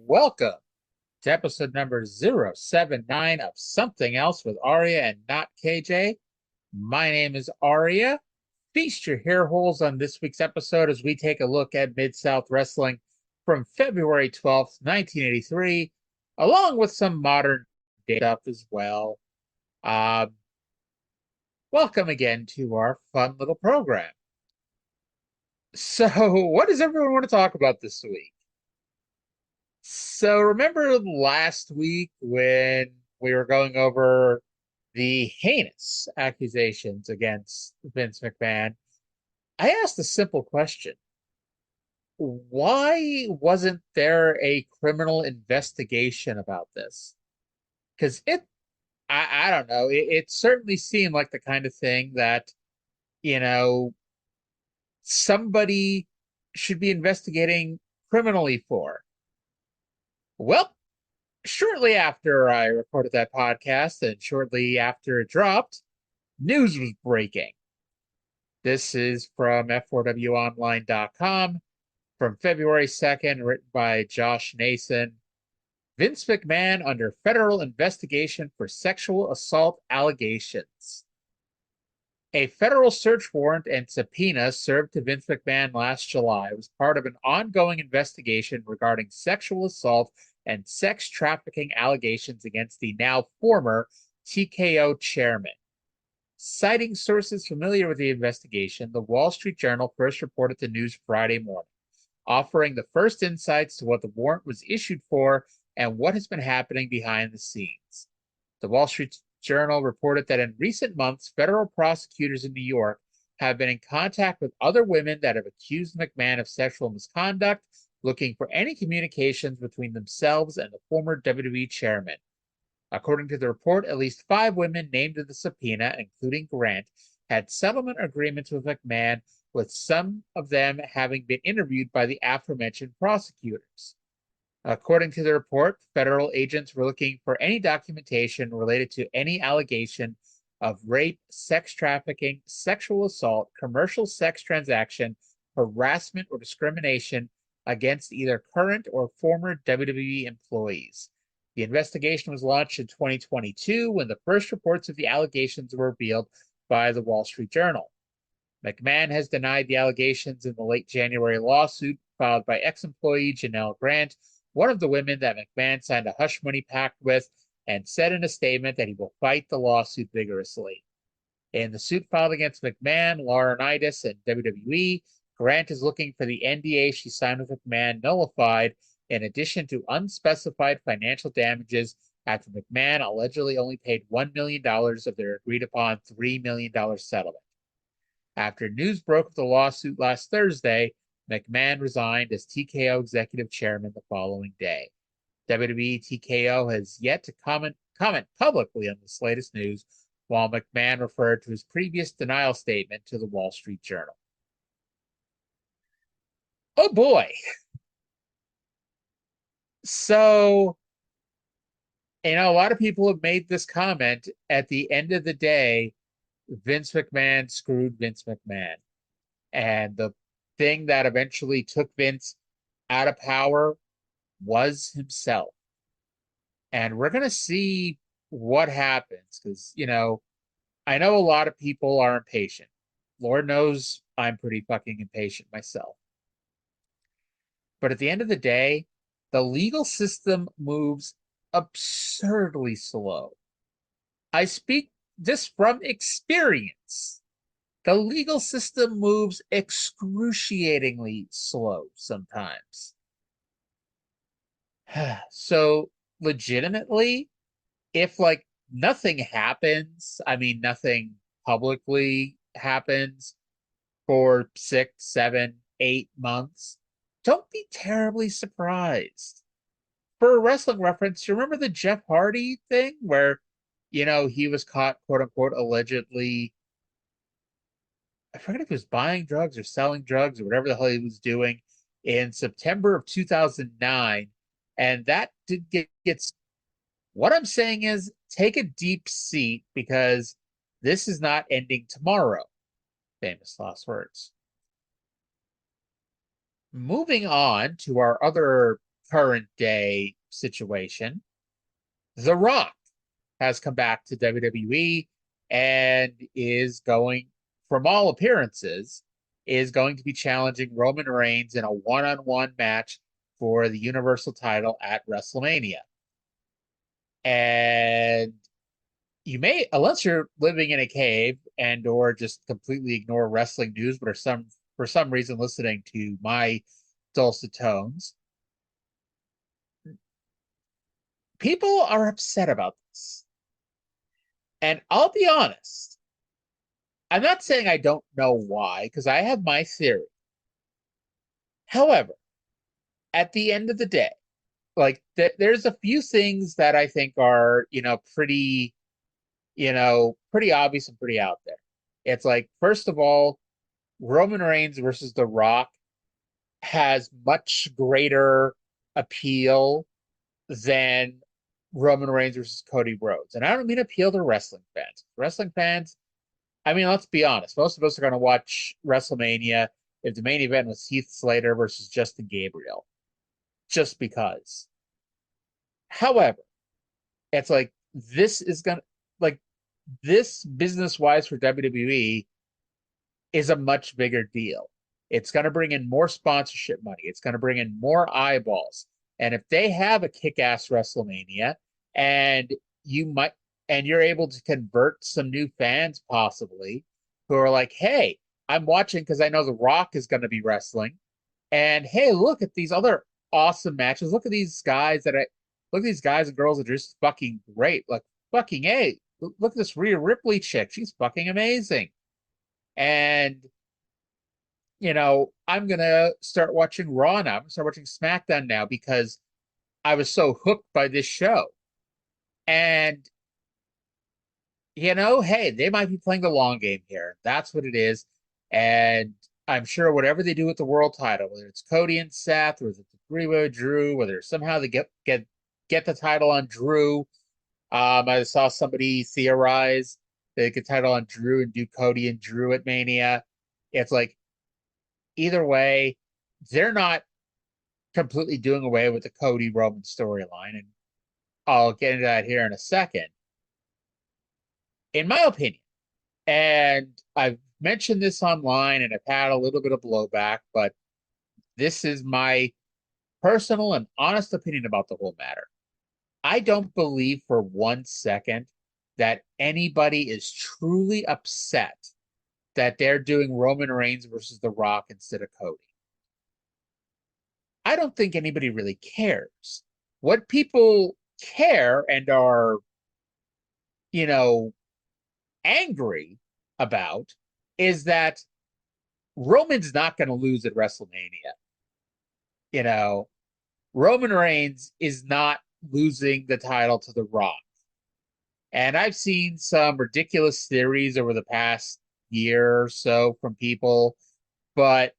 welcome to episode number 079 of Something Else with Arya and not KJ. My name is Arya. Feast your hair holes on this week's episode as we take a look at Mid-South Wrestling from February 12th, 1983, along with some modern day stuff as well. Welcome again to our fun little program. So, what does everyone want to talk about this week? So remember last week when we were going over the heinous accusations against Vince McMahon? I asked a simple question. Why wasn't there a criminal investigation about this? Because I don't know, it certainly seemed like the kind of thing that, you know, somebody should be investigating criminally for. Well, shortly after I recorded that podcast and shortly after it dropped, news was breaking. This is from F4WOnline.com from February 2nd, written by Josh Nason. Vince McMahon under federal investigation for sexual assault allegations. A federal search warrant and subpoena served to Vince McMahon last July was part of an ongoing investigation regarding sexual assault and sex trafficking allegations against the now former TKO chairman. Citing sources familiar with the investigation, the Wall Street Journal first reported the news Friday morning, offering the first insights to what the warrant was issued for and what has been happening behind the scenes. The Wall Street Journal reported that in recent months, federal prosecutors in New York have been in contact with other women that have accused McMahon of sexual misconduct, looking for any communications between themselves and the former WWE chairman. According to the report, at least 5 women named in the subpoena, including Grant, had settlement agreements with McMahon, with some of them having been interviewed by the aforementioned prosecutors. According to the report, federal agents were looking for any documentation related to any allegation of rape, sex trafficking, sexual assault, commercial sex transaction, harassment, or discrimination against either current or former WWE employees. The investigation was launched in 2022 when the first reports of the allegations were revealed by the Wall Street Journal. McMahon has denied the allegations in the late January lawsuit filed by ex-employee Janelle Grant, one of the women that McMahon signed a hush money pact with, and said in a statement that he will fight the lawsuit vigorously. In the suit filed against McMahon, Laurinaitis, and WWE, Grant is looking for the NDA she signed with McMahon nullified, in addition to unspecified financial damages after McMahon allegedly only paid $1 million of their agreed-upon $3 million settlement. After news broke of the lawsuit last Thursday, McMahon resigned as TKO executive chairman the following day. WWE TKO has yet to comment publicly on this latest news, while McMahon referred to his previous denial statement to the Wall Street Journal. Oh boy. So, a lot of people have made this comment. At the end of the day, Vince McMahon screwed Vince McMahon. And the thing that eventually took Vince out of power was himself. And we're going to see what happens because, I know a lot of people are impatient. Lord knows I'm pretty fucking impatient myself. But at the end of the day, the legal system moves absurdly slow. I speak this from experience. The legal system moves excruciatingly slow sometimes. So, legitimately, if nothing happens, nothing publicly happens for 6, 7, 8 months, don't be terribly surprised. For a wrestling reference, you remember the Jeff Hardy thing where, he was caught, quote unquote, allegedly, I forget if he was buying drugs or selling drugs or whatever the hell he was doing in September of 2009. And that did get. What I'm saying is take a deep seat because this is not ending tomorrow. Famous last words. Moving on to our other current day situation, The Rock has come back to WWE and is going, from all appearances, is going to be challenging Roman Reigns in a one-on-one match for the Universal title at WrestleMania. And you may, unless you're living in a cave and or just completely ignore wrestling news, but are for some reason listening to my dulcet tones, people are upset about this. And I'll be honest, I'm not saying I don't know why, because I have my theory. However, at the end of the day, like there's a few things that I think are, pretty, pretty obvious and pretty out there. It's like, first of all, Roman Reigns versus The Rock has much greater appeal than Roman Reigns versus Cody Rhodes. And I don't mean appeal to wrestling fans. Wrestling fans, I mean, let's be honest. Most of us are going to watch WrestleMania if the main event was Heath Slater versus Justin Gabriel, just because. However, it's like this is going to, like, this business wise for WWE is a much bigger deal. It's going to bring in more sponsorship money. It's going to bring in more eyeballs. And if they have a kick-ass WrestleMania and you might, and you're able to convert some new fans possibly who are like, hey, I'm watching because I know The Rock is going to be wrestling. And hey, look at these other awesome matches. Look at these guys look at these guys and girls that are just fucking great. Like, fucking hey, look at this Rhea Ripley chick. She's fucking amazing. And I'm gonna start watching Raw now. I'm gonna start watching SmackDown now because I was so hooked by this show. And hey, they might be playing the long game here. That's what it is. And I'm sure whatever they do with the world title, whether it's Cody and Seth, or the three-way Drew, whether somehow they get the title on Drew. I saw somebody theorize they get title on Drew and do Cody and Drew at Mania. It's like, either way, they're not completely doing away with the Cody Roman storyline. And I'll get into that here in a second. In my opinion, and I've mentioned this online and I've had a little bit of blowback, but this is my personal and honest opinion about the whole matter. I don't believe for 1 second that anybody is truly upset that they're doing Roman Reigns versus The Rock instead of Cody. I don't think anybody really cares. What people care and are, angry about is that Roman's not going to lose at WrestleMania. Roman Reigns is not losing the title to The Rock. And I've seen some ridiculous theories over the past year or so from people, but,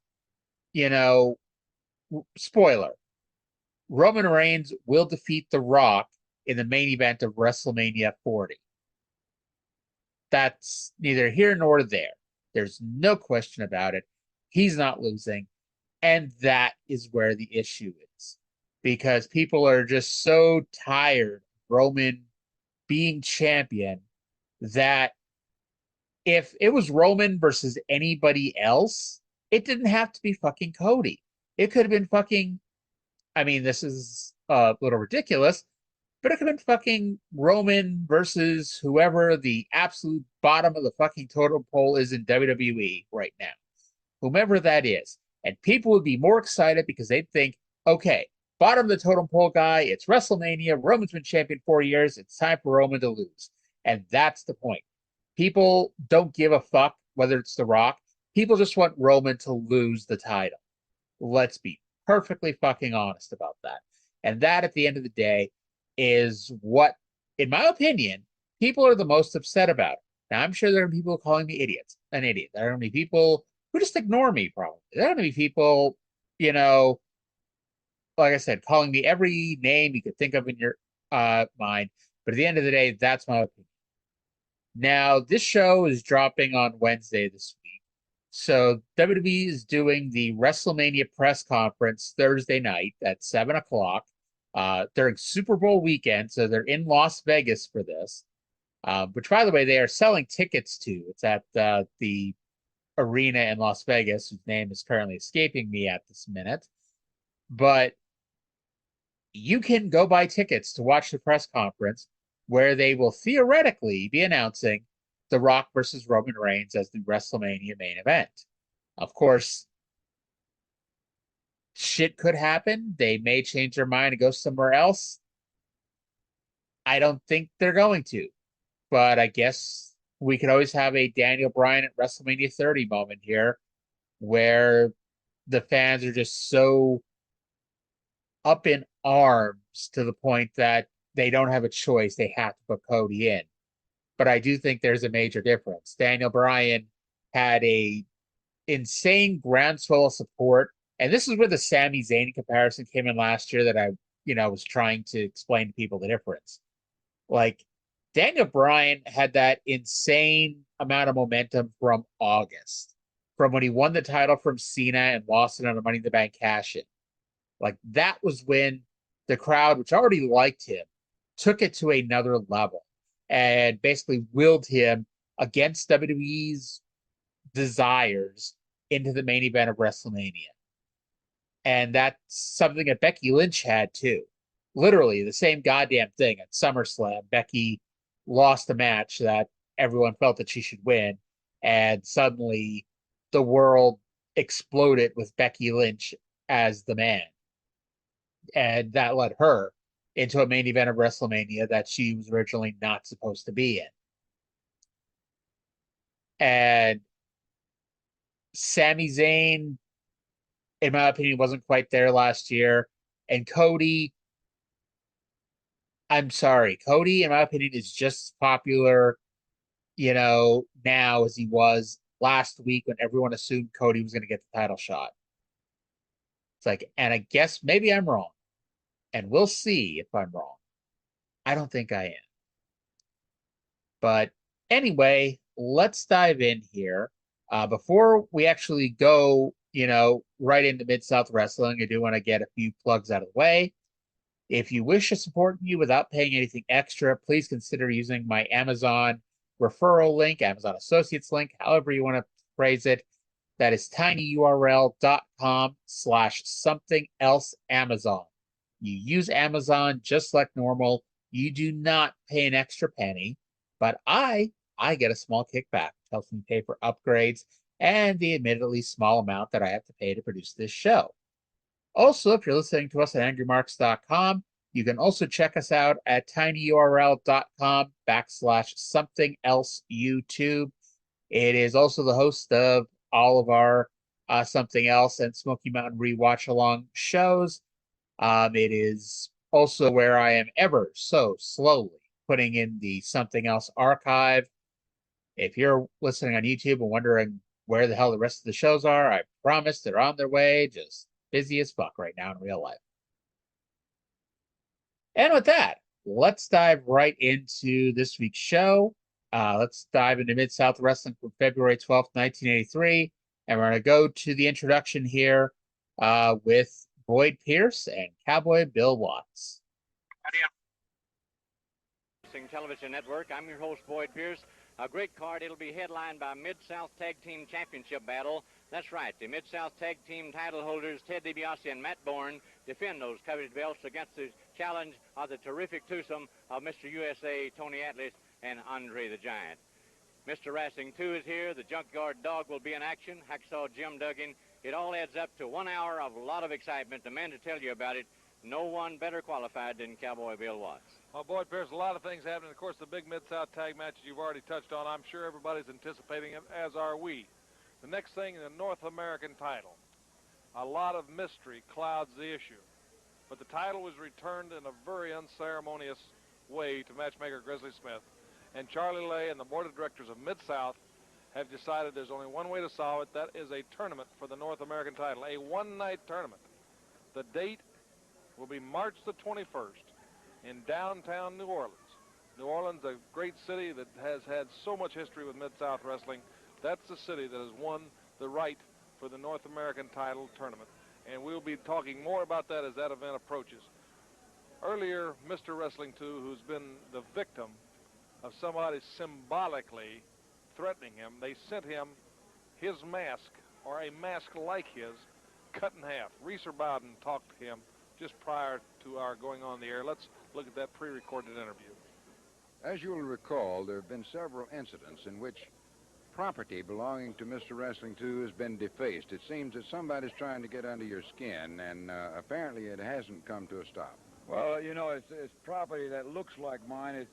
spoiler, Roman Reigns will defeat The Rock in the main event of WrestleMania 40. That's neither here nor there. There's no question about it. He's not losing. And that is where the issue is. Because people are just so tired of Roman being champion that if it was Roman versus anybody else, it didn't have to be fucking Cody. It could have been fucking, I mean, this is a little ridiculous, but it could have been fucking Roman versus whoever the absolute bottom of the fucking totem pole is in WWE right now. Whomever that is. And people would be more excited because they'd think, okay, bottom of the totem pole guy, it's WrestleMania. Roman's been champion 4 years. It's time for Roman to lose. And that's the point. People don't give a fuck whether it's The Rock. People just want Roman to lose the title. Let's be perfectly fucking honest about that. And that, at the end of the day, is what, in my opinion, people are the most upset about. Now, I'm sure there are people calling me an idiot. There are going to be people who just ignore me, probably. There are going to be people, like I said, calling me every name you could think of in your mind. But at the end of the day, that's my opinion. Now, this show is dropping on Wednesday this week. So WWE is doing the WrestleMania press conference Thursday night at 7 o'clock during Super Bowl weekend. So they're in Las Vegas for this, which, by the way, they are selling tickets to. It's at the arena in Las Vegas, whose name is currently escaping me at this minute. But you can go buy tickets to watch the press conference where they will theoretically be announcing The Rock versus Roman Reigns as the WrestleMania main event. Of course, shit could happen. They may change their mind and go somewhere else. I don't think they're going to, but I guess we could always have a Daniel Bryan at WrestleMania 30 moment here where the fans are just so up in arms to the point that they don't have a choice. They have to put Cody in. But I do think there's a major difference. Daniel Bryan had a insane groundswell of support. And this is where the Sami Zayn comparison came in last year that I, was trying to explain to people the difference. Like, Daniel Bryan had that insane amount of momentum from August, from when he won the title from Cena and lost it on a Money in the Bank cash in. Like, that was when the crowd, which already liked him, took it to another level and basically willed him against WWE's desires into the main event of WrestleMania. And that's something that Becky Lynch had too. Literally the same goddamn thing at SummerSlam. Becky lost a match that everyone felt that she should win, and suddenly the world exploded with Becky Lynch as the man. And that led her into a main event of WrestleMania that she was originally not supposed to be in. And Sami Zayn, in my opinion, wasn't quite there last year. And Cody, I'm sorry, Cody, in my opinion, is just as popular, now as he was last week when everyone assumed Cody was going to get the title shot. It's like, and I guess maybe I'm wrong. And we'll see if I'm wrong. I don't think I am. But anyway, let's dive in here. Before we actually go, right into Mid-South Wrestling, I do want to get a few plugs out of the way. If you wish to support me without paying anything extra, please consider using my Amazon referral link, Amazon Associates link, however you want to phrase it. That is tinyurl.com/something else Amazon. You use Amazon just like normal. You do not pay an extra penny, but I get a small kickback, which helps me pay for upgrades and the admittedly small amount that I have to pay to produce this show. Also, if you're listening to us at angrymarks.com, you can also check us out at tinyurl.com/something else YouTube. It is also the host of all of our Something Else and Smoky Mountain Rewatch Along shows. It is also where I am ever so slowly putting in the Something Else archive. If you're listening on YouTube and wondering where the hell the rest of the shows are, I promise they're on their way, just busy as fuck right now in real life. And with that, let's dive right into this week's show. Let's dive into Mid-South Wrestling from February 12th, 1983. And we're going to go to the introduction here with Boyd Pierce and Cowboy Bill Watts. Television Network. I'm your host, Boyd Pierce. A great card. It'll be headlined by Mid-South Tag Team Championship battle. That's right. The Mid-South Tag Team title holders, Ted DiBiase and Matt Bourne, defend those coveted belts against the challenge of the terrific twosome of Mr. USA, Tony Atlas, and Andre the Giant. Mr. Wrestling 2 is here. The Junkyard Dog will be in action. Hacksaw Jim Duggan. It all adds up to 1 hour of a lot of excitement. The man to tell you about it, no one better qualified than Cowboy Bill Watts. Well, Boyd Pierce, a lot of things happening. Of course, the big Mid-South tag matches you've already touched on. I'm sure everybody's anticipating it, as are we. The next thing, the North American title. A lot of mystery clouds the issue. But the title was returned in a very unceremonious way to matchmaker Grizzly Smith. And Charlie Lay and the board of directors of Mid-South have decided there's only one way to solve it. That is a tournament for the North American title, a one-night tournament. The date will be March the 21st in downtown New Orleans. New Orleans, a great city that has had so much history with Mid-South Wrestling. That's the city that has won the right for the North American title tournament. And we'll be talking more about that as that event approaches. Earlier, Mr. Wrestling 2, who's been the victim of somebody symbolically threatening him, they sent him his mask, or a mask like his, cut in half. Reeser Bowden talked to him just prior to our going on the air. Let's look at that pre-recorded interview. As you will recall, there have been several incidents in which property belonging to Mr. Wrestling 2 has been defaced. It seems that somebody's trying to get under your skin, and apparently it hasn't come to a stop. Well, you know, it's property that looks like mine.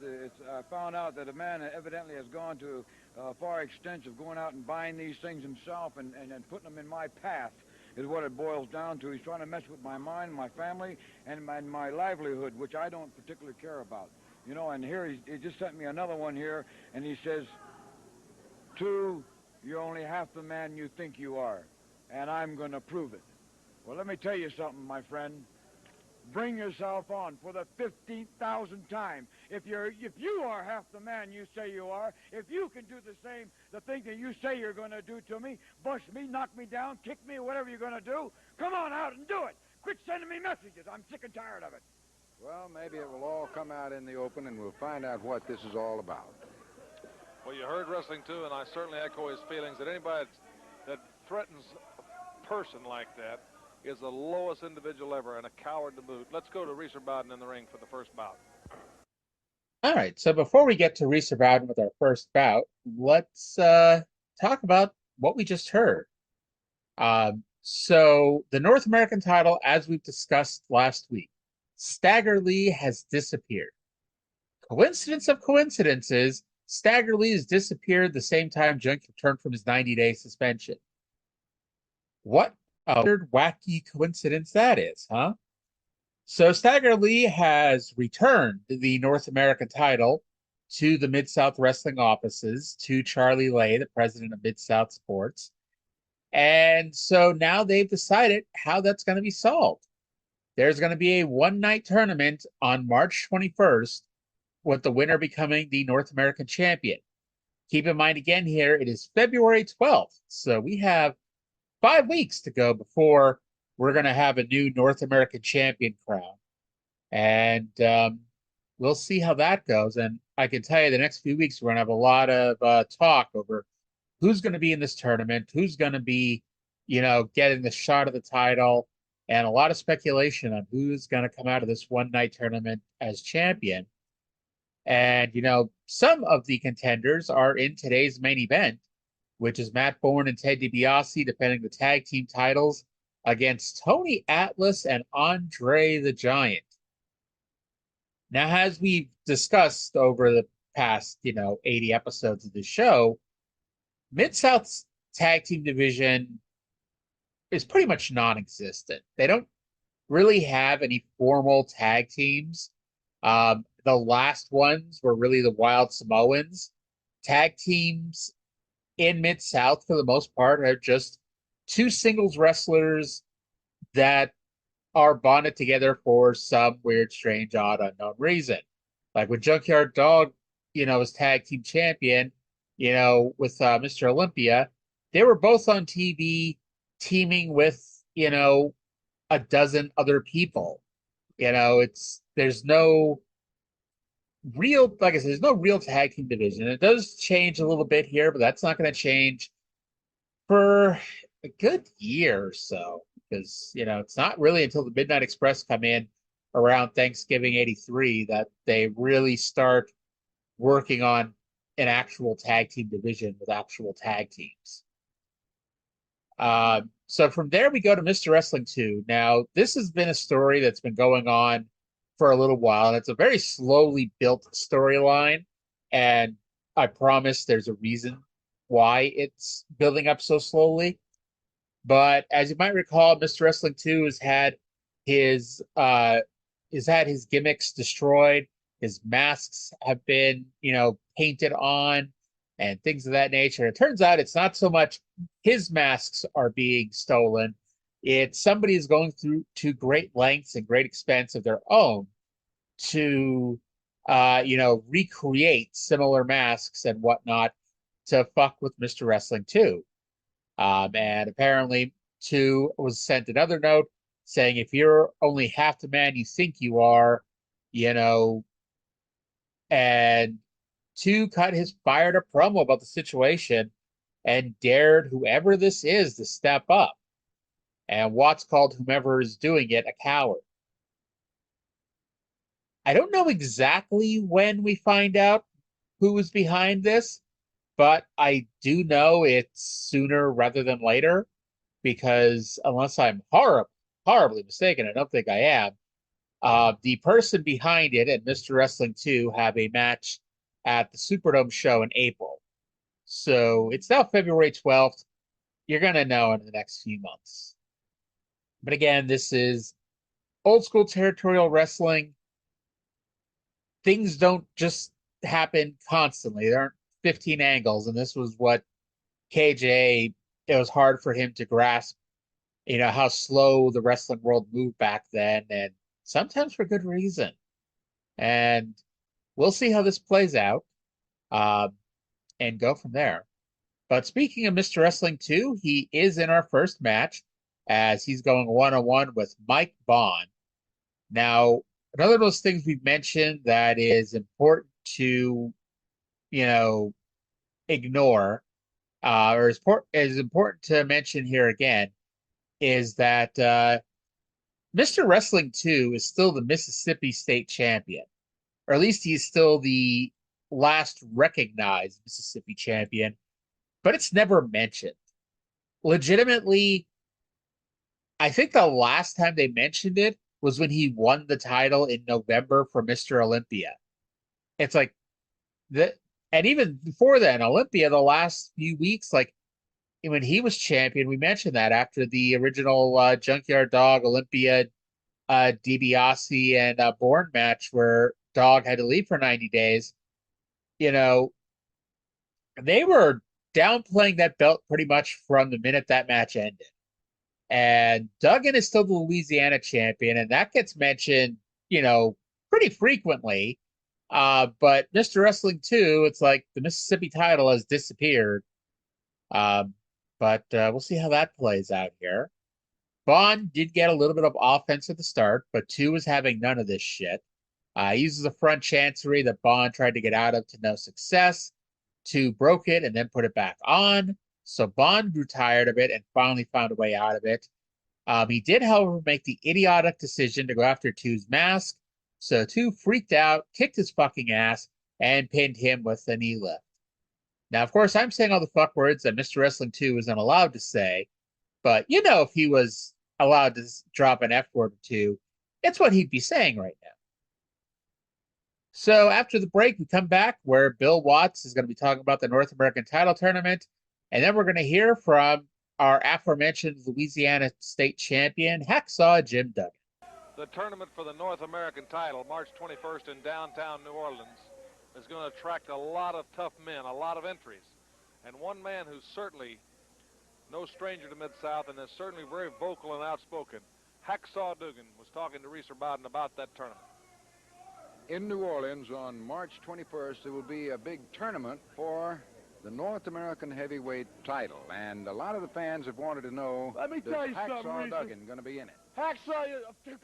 I found out that a man evidently has gone to a far extent of going out and buying these things himself and putting them in my path is what it boils down to. He's trying to mess with my mind, my family, and my livelihood, which I don't particularly care about. You know, and here he just sent me another one here, and he says, 2, you're only half the man you think you are, and I'm going to prove it. Well, let me tell you something, my friend. Bring yourself on for the 15,000th time. If you are half the man you say you are, if you can do the thing that you say you're going to do to me, bust me, knock me down, kick me, or whatever you're going to do, come on out and do it. Quit sending me messages. I'm sick and tired of it. Well, maybe it will all come out in the open, and we'll find out what this is all about. Well, you heard Wrestling 2, and I certainly echo his feelings that anybody that threatens a person like that is the lowest individual ever and a coward to boot. Let's go to Reeser Bowden in the ring for the first bout. All right, so before we get to Reeser Bowden with our first bout, let's talk about what we just heard. So the North American title, as we've discussed last week, Stagger Lee has disappeared. Coincidence of coincidences, Stagger Lee has disappeared the same time Junk returned from his 90-day suspension. What a weird, wacky coincidence that is, huh? So Stagger Lee has returned the North American title to the Mid-South Wrestling offices, to Charlie Lay, the president of Mid-South Sports. And so now they've decided how that's going to be solved. There's going to be a one-night tournament on March 21st, with the winner becoming the North American champion. Keep in mind again here, it is February 12th. So we have 5 weeks to go before we're going to have a new North American champion crown. And we'll see how that goes. And I can tell you the next few weeks, we're going to have a lot of talk over who's going to be in this tournament, who's going to be, getting the shot of the title, and a lot of speculation on who's going to come out of this one-night tournament as champion. And, some of the contenders are in today's main event, which is Matt Bourne and Ted DiBiase defending the tag team titles against Tony Atlas and Andre the Giant. Now, as we've discussed over the past, 80 episodes of the show, Mid-South's tag team division is pretty much non-existent. They don't really have any formal tag teams. The last ones were really the Wild Samoans. Tag teams in Mid-South, for the most part, are just 2 singles wrestlers that are bonded together for some weird, strange, odd, unknown reason. Like when Junkyard Dog, was tag team champion, with Mr. Olympia, they were both on TV teaming with, a dozen other people. There's no real, like I said, there's no real tag team division. It does change a little bit here, but that's not going to change for a good year or so, because it's not really until the Midnight Express come in around Thanksgiving '83 that they really start working on an actual tag team division with actual tag teams. So from there we go to Mr. Wrestling 2. Now, this has been a story that's been going on for a little while, and it's a very slowly built storyline, and I promise there's a reason why it's building up so slowly. But as you might recall, Mr. Wrestling 2 has had his gimmicks destroyed. His masks have been, painted on and things of that nature. It turns out it's not so much his masks are being stolen. It's somebody is going through to great lengths and great expense of their own to, recreate similar masks and whatnot to fuck with Mr. Wrestling 2. And apparently, Two was sent another note saying, if you're only half the man you think you are, you know, and Two cut his fired up promo about the situation and dared whoever this is to step up. And Watts called whomever is doing it a coward. I don't know exactly when we find out who is behind this, but I do know it's sooner rather than later because unless I'm horribly mistaken, I don't think I am. The person behind it and Mr. Wrestling 2 have a match at the Superdome show in April. So it's now February 12th. You're going to know in the next few months. But again, this is old school territorial wrestling. Things don't just happen constantly. There aren't 15 angles, and this was what KJ, it was hard for him to grasp, how slow the wrestling world moved back then, and sometimes for good reason. And we'll see how this plays out and go from there. But speaking of Mr. Wrestling 2, he is in our first match as he's going one-on-one with Mike Bourne. Now, another of those things we've mentioned that is important to, ignore, or is important to mention here again, is that Mr. Wrestling 2 is still the Mississippi State Champion, or at least he's still the last recognized Mississippi Champion, but it's never mentioned. Legitimately, I think the last time they mentioned it was when he won the title in November for Mr. Olympia. It's like and even before then, Olympia, the last few weeks, like when he was champion, we mentioned that after the original Junkyard Dog Olympia DiBiase and Bourne match where Dog had to leave for 90 days, they were downplaying that belt pretty much from the minute that match ended. And Duggan is still the Louisiana champion, and that gets mentioned, pretty frequently. But Mr. Wrestling 2, it's like the Mississippi title has disappeared. But we'll see how that plays out here. Bourne did get a little bit of offense at the start, but 2 was having none of this shit. He uses a front chancery that Bourne tried to get out of to no success. 2 broke it and then put it back on. So Bourne grew tired of it and finally found a way out of it. He did, however, make the idiotic decision to go after 2's mask. So 2 freaked out, kicked his fucking ass, and pinned him with a knee lift. Now, of course, I'm saying all the fuck words that Mr. Wrestling 2 isn't allowed to say, but if he was allowed to drop an F word or two, it's what he'd be saying right now. So after the break, we come back where Bill Watts is going to be talking about the North American title tournament, and then we're going to hear from our aforementioned Louisiana State champion, Hacksaw Jim Duggan. The tournament for the North American title, March 21st in downtown New Orleans, is going to attract a lot of tough men, a lot of entries. And one man who's certainly no stranger to Mid-South and is certainly very vocal and outspoken, Hacksaw Duggan, was talking to Reeser Bowden about that tournament. In New Orleans on March 21st, there will be a big tournament for the North American heavyweight title. And a lot of the fans have wanted to know, let me tell you something, Hacksaw Reeser. Duggan going to be in it? Hacksaw,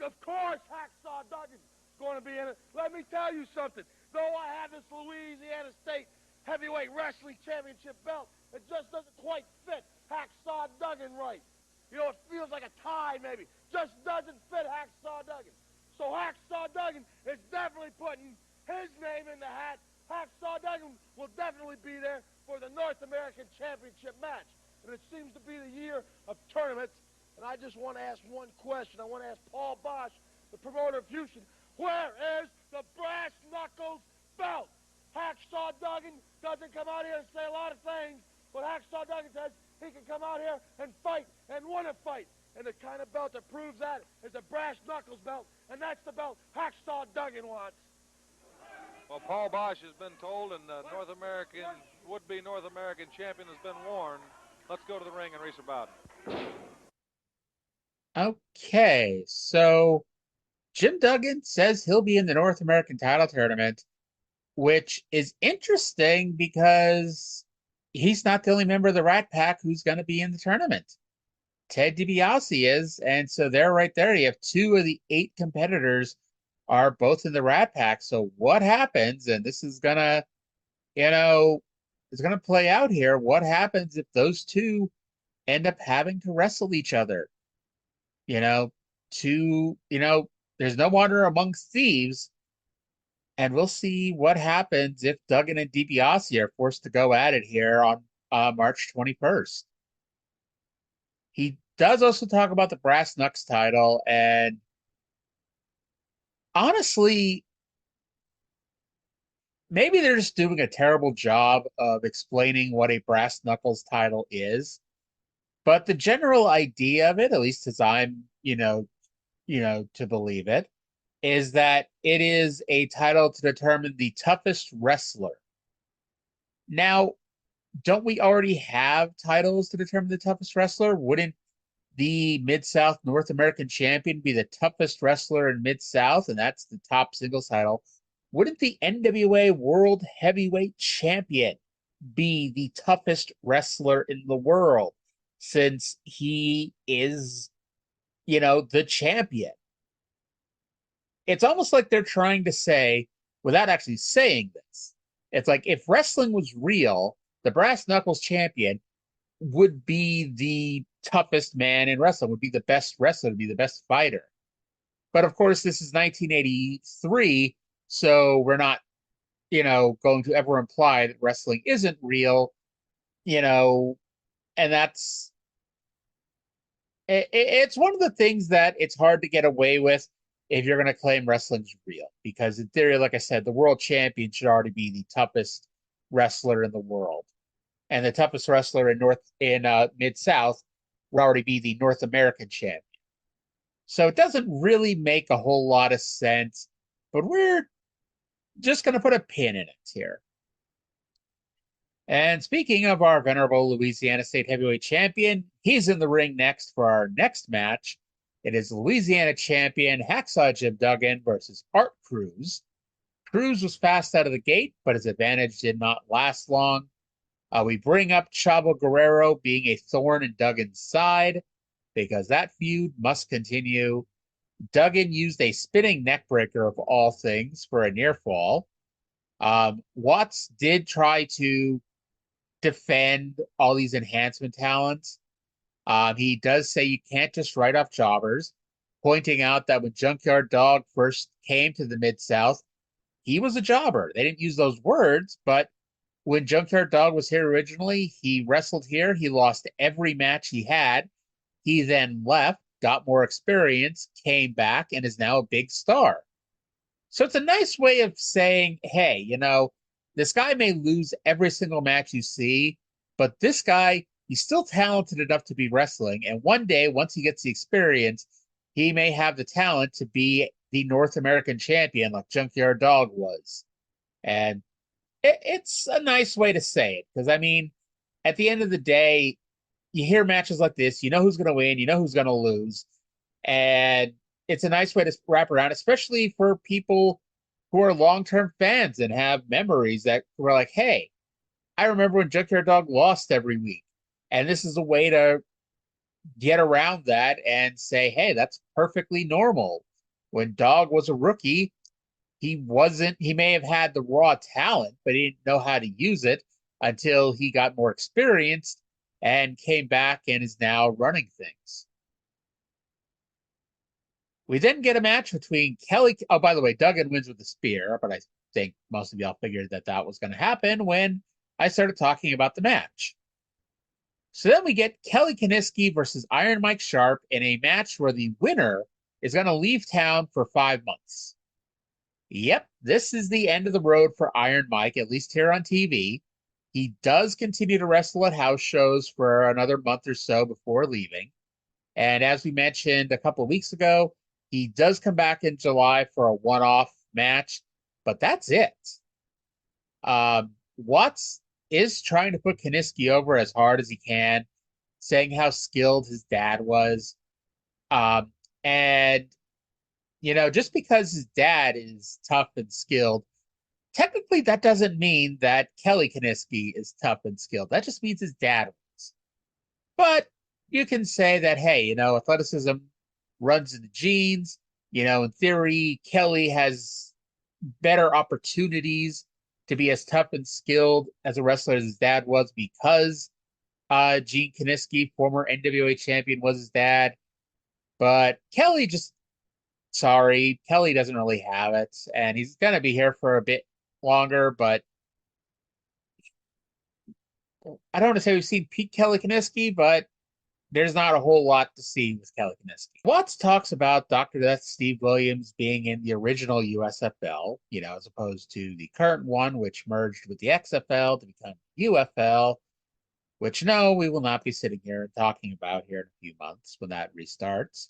of course Hacksaw Duggan's going to be in it. Let me tell you something. Though I have this Louisiana State Heavyweight Wrestling Championship belt, it just doesn't quite fit Hacksaw Duggan right. It feels like a tie maybe. Just doesn't fit Hacksaw Duggan. So Hacksaw Duggan is definitely putting his name in the hat. Hacksaw Duggan will definitely be there for the North American Championship match. And it seems to be the year of tournaments. And I just want to ask one question. I want to ask Paul Bosch, the promoter of Houston, where is the brass knuckles belt? Hacksaw Duggan doesn't come out here and say a lot of things, but Hacksaw Duggan says he can come out here and fight and win a fight. And the kind of belt that proves that is the brass knuckles belt, and that's the belt Hacksaw Duggan wants. Well, Paul Bosch has been told, and the would-be North American champion has been warned. Let's go to the ring and Reeser Bowden. Okay, so Jim Duggan says he'll be in the North American title tournament, which is interesting because he's not the only member of the Rat Pack who's going to be in the tournament. Ted DiBiase is, and so there, right there, you have 2 of the 8 competitors are both in the Rat Pack. So what happens? And this is gonna, it's gonna play out here. What happens if those 2 end up having to wrestle each other? There's no honor amongst thieves, and we'll see what happens if Duggan and DiBiase are forced to go at it here on March 21st. He does also talk about the Brass Knucks title, and honestly, maybe they're just doing a terrible job of explaining what a Brass Knuckles title is. But the general idea of it, at least as I'm, to believe it, is that it is a title to determine the toughest wrestler. Now, don't we already have titles to determine the toughest wrestler? Wouldn't the Mid-South North American champion be the toughest wrestler in Mid-South, and that's the top singles title? Wouldn't the NWA World Heavyweight Champion be the toughest wrestler in the world, since he is, the champion? It's almost like they're trying to say, without actually saying this, it's like if wrestling was real, the Brass Knuckles champion would be the toughest man in wrestling, would be the best wrestler, would be the best fighter. But of course, this is 1983, so we're not, going to ever imply that wrestling isn't real, and that's it's one of the things that it's hard to get away with if you're going to claim wrestling's real, because in theory, like I said, the world champion should already be the toughest wrestler in the world, and the toughest wrestler in Mid-South would already be the North American champion. So it doesn't really make a whole lot of sense, but we're just going to put a pin in it here. And speaking of our venerable Louisiana State Heavyweight Champion, he's in the ring next for our next match. It is Louisiana Champion Hacksaw Jim Duggan versus Art Cruz. Cruz was fast out of the gate, but his advantage did not last long. We bring up Chavo Guerrero being a thorn in Duggan's side, because that feud must continue. Duggan used a spinning neckbreaker of all things for a near fall. Watts did try to defend all these enhancement talents. He does say you can't just write off jobbers, pointing out that when Junkyard Dog first came to the Mid-South, he was a jobber. They didn't use those words, but when Junkyard Dog was here originally, he wrestled here. He lost every match he had. He then left, got more experience, came back, and is now a big star. So it's a nice way of saying, hey, this guy may lose every single match you see, but this guy, he's still talented enough to be wrestling. And one day, once he gets the experience, he may have the talent to be the North American champion like Junkyard Dog was. And it's a nice way to say it, because, at the end of the day, you hear matches like this, you know who's going to win, you know who's going to lose. And it's a nice way to wrap around, especially for people who are long-term fans and have memories that were like, hey, I remember when Junkyard Dog lost every week. And this is a way to get around that and say, hey, that's perfectly normal. When Dog was a rookie, he may have had the raw talent, but he didn't know how to use it until he got more experienced and came back and is now running things. We then get a match between Kelly. Oh, by the way, Duggan wins with the spear, but I think most of y'all figured that was going to happen when I started talking about the match. So then we get Kelly Kiniski versus Iron Mike Sharp in a match where the winner is going to leave town for 5 months. Yep, this is the end of the road for Iron Mike, at least here on TV. He does continue to wrestle at house shows for another month or so before leaving. And as we mentioned a couple of weeks ago, he does come back in July for a one-off match, but that's it. Watts is trying to put Kiniski over as hard as he can, saying how skilled his dad was. And, just because his dad is tough and skilled, technically that doesn't mean that Kelly Kiniski is tough and skilled. That just means his dad was. But you can say that, hey, athleticism runs in the genes. In theory, Kelly has better opportunities to be as tough and skilled as a wrestler as his dad was because Gene Kiniski, former NWA champion, was his dad. But Kelly Kelly doesn't really have it. And he's going to be here for a bit longer, but I don't want to say we've seen peak Kelly Kiniski, but there's not a whole lot to see with Kelly Kiniski. Watts talks about Dr. Death Steve Williams being in the original USFL, as opposed to the current one, which merged with the XFL to become UFL, which no, we will not be sitting here and talking about here in a few months when that restarts.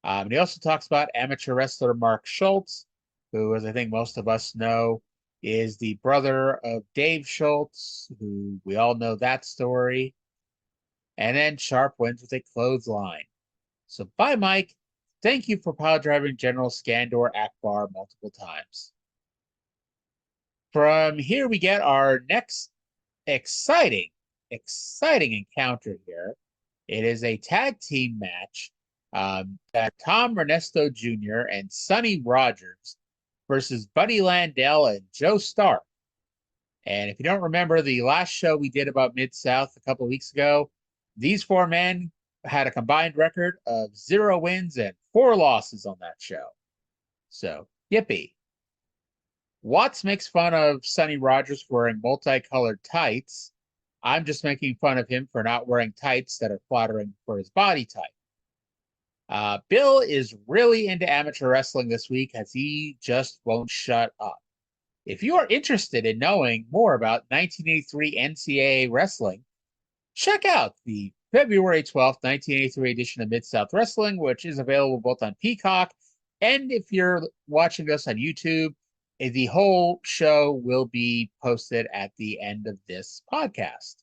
And he also talks about amateur wrestler Mark Schultz, who, as I think most of us know, is the brother of Dave Schultz, who we all know that story. And then Sharp wins with a clothesline. So bye, Mike. Thank you for pile driving General Skandor Akbar multiple times. From here, we get our next exciting encounter here. It is a tag team match that Tom Ernesto Jr. and Sonny Rogers versus Buddy Landel and Joe Stark. And if you don't remember the last show we did about Mid-South a couple of weeks ago, these four men had a combined record of 0 wins and 4 losses on that show. So, yippee. Watts makes fun of Sonny Rogers for wearing multicolored tights. I'm just making fun of him for not wearing tights that are flattering for his body type. Bill is really into amateur wrestling this week as he just won't shut up. If you are interested in knowing more about 1983 NCAA wrestling, check out the February 12th, 1983 edition of Mid-South Wrestling, which is available both on Peacock and if you're watching us on YouTube, the whole show will be posted at the end of this podcast.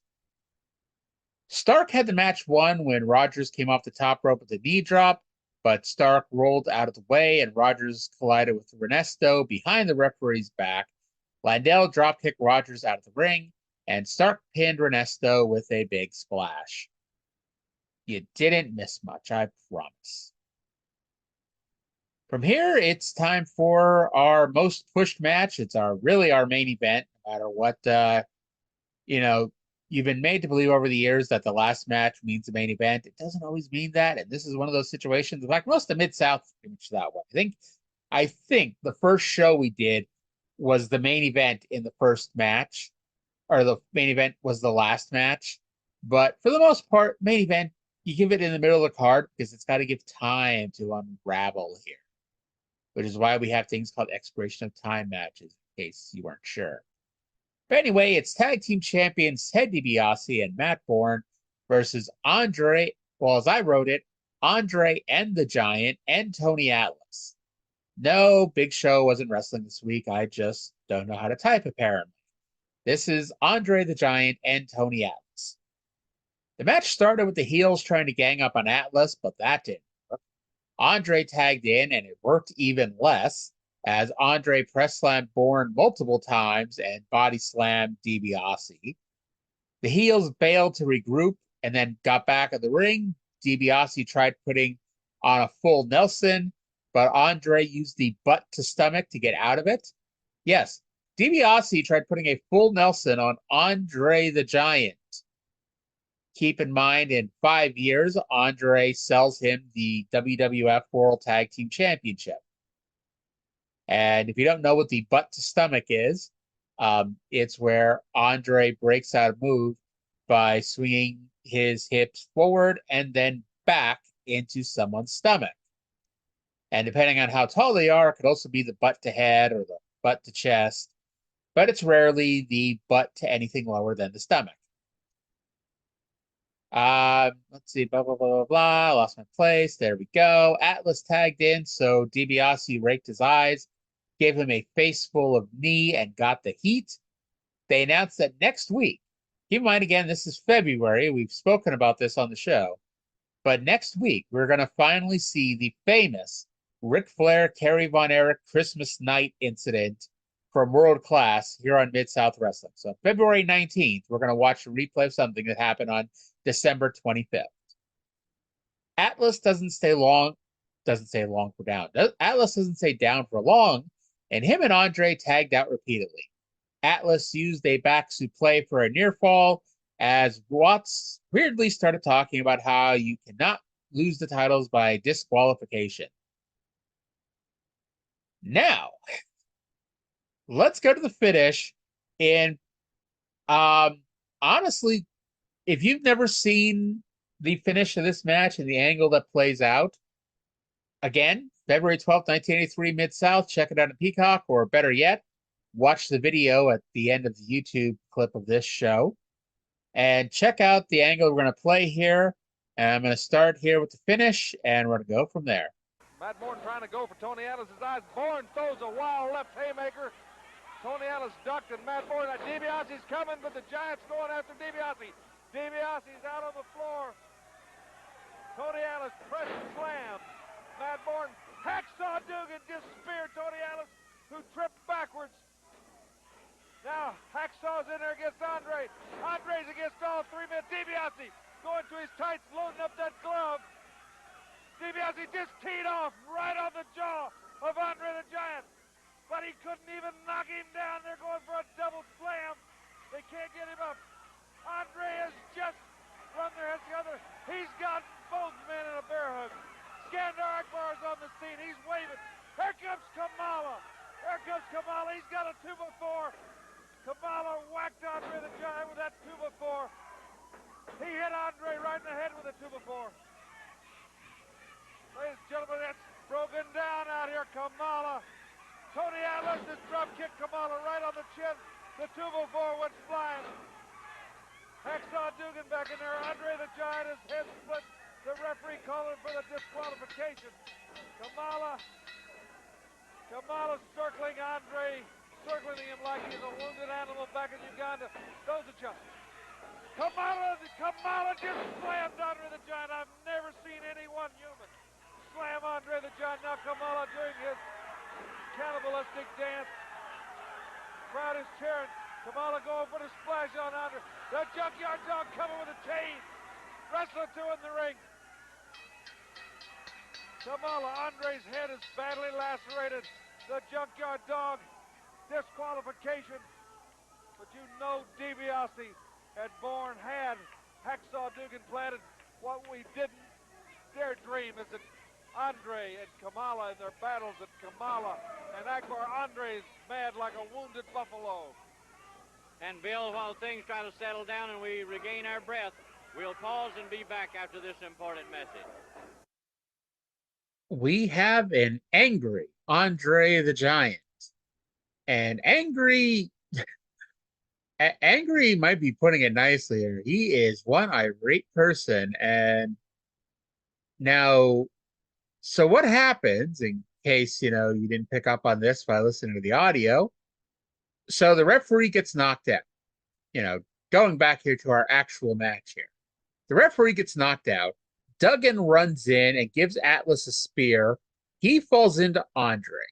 Stark had the match won when Rogers came off the top rope with a knee drop, but Stark rolled out of the way and Rogers collided with Ernesto behind the referee's back. Landel dropkicked Rogers out of the ring, and Stark pinned Ernesto with a big splash. You didn't miss much, I promise. From here, it's time for our most pushed match. It's really our main event, no matter what, you've been made to believe over the years that the last match means the main event. It doesn't always mean that, and this is one of those situations. In fact, most of Mid-South is pretty much that way. I think the first show we did was the main event in the first match, or the main event was the last match. But for the most part, main event, you give it in the middle of the card because it's got to give time to unravel here, which is why we have things called expiration of time matches, in case you weren't sure. But anyway, it's tag team champions Ted DiBiase and Matt Bourne versus Andre, well, as I wrote it, Andre and the Giant and Tony Atlas. No, Big Show wasn't wrestling this week. I just don't know how to type, apparently. This is Andre the Giant and Tony Atlas. The match started with the heels trying to gang up on Atlas, but that didn't work. Andre tagged in, and it worked even less, as Andre press slammed Bourne multiple times and body slammed DiBiase. The heels bailed to regroup and then got back in the ring. DiBiase tried putting on a full Nelson, but Andre used the butt to stomach to get out of it. Yes, DiBiase tried putting a full Nelson on Andre the Giant. Keep in mind, in 5 years, Andre sells him the WWF World Tag Team Championship. And if you don't know what the butt to stomach is, it's where Andre breaks out a move by swinging his hips forward and then back into someone's stomach. And depending on how tall they are, it could also be the butt to head or the butt to chest, but it's rarely the butt to anything lower than the stomach. Let's see, blah, blah, blah, blah, blah. Lost my place. There we go. Atlas tagged in, so DiBiase raked his eyes, gave him a face full of knee, and got the heat. They announced that next week, keep in mind again, this is February. We've spoken about this on the show. But next week, we're going to finally see the famous Ric Flair, Kerry Von Erich Christmas night incident from World Class here on Mid-South Wrestling. So February 19th, we're going to watch a replay of something that happened on December 25th. Atlas doesn't stay for down. Atlas doesn't stay down for long, and him and Andre tagged out repeatedly. Atlas used a back suplex for a near fall, as Watts weirdly started talking about how you cannot lose the titles by disqualification. Now, let's go to the finish. And honestly, if you've never seen the finish of this match and the angle that plays out, again, February 12th, 1983, Mid-South, check it out at Peacock, or better yet, watch the video at the end of the YouTube clip of this show. And check out the angle we're going to play here. And I'm going to start here with the finish, and we're going to go from there. Matt Bourne trying to go for Tony Atlas's eyes. Bourne throws a wild left haymaker. Tony Atlas ducked, and Matt Bourne, DiBiase's coming, but the Giant's going after DiBiase. DiBiase's out on the floor. Tony Atlas press and slam. Matt Bourne, Hacksaw Dugan just speared Tony Atlas, who tripped backwards. Now, Hacksaw's in there against Andre. Andre's against all three men. DiBiase going to his tights, loading up that glove. DiBiase just teed off right on the jaw of Andre the Giant. But he couldn't even knock him down. They're going for a double slam. They can't get him up. Andre has just run their heads together. He's got both men in a bear hug. Skandar Akbar's on the scene. He's waving. Here comes Kamala. Here comes Kamala. He's got a 2x4. Kamala whacked Andre the Giant with that 2x4. He hit Andre right in the head with a 2x4. Ladies and gentlemen, that's broken down out here. Kamala. Tony Atlas just drop kicked Kamala right on the chin. The 2x4 went flying. Hacksaw Dugan back in there. Andre the Giant, his head split. The referee calling for the disqualification. Kamala circling Andre. Circling him like he's a wounded animal back in Uganda. Those are just. Kamala just slammed Andre the Giant. I've never seen anyone human slam Andre the Giant. Now Kamala doing his cannibalistic dance. Crowd is cheering. Kamala going for the splash on Andre. The Junkyard Dog coming with a chain. Wrestler 2 in the ring. Kamala, Andre's head is badly lacerated. The Junkyard Dog. Disqualification, but you know DiBiase and Bourne had Hacksaw Dugan planted. What we didn't dare dream is that Andre and Kamala in their battles, and Kamala and Akbar, Andre's mad like a wounded buffalo. And Bill, while things try to settle down and we regain our breath, we'll pause and be back after this important message. We have an angry Andre the Giant. And angry might be putting it nicely here. He is one irate person. And now, so what happens, in case, you didn't pick up on this by listening to the audio? So the referee gets knocked out. Going back here to our actual match here. The referee gets knocked out. Duggan runs in and gives Atlas a spear. He falls into Andre.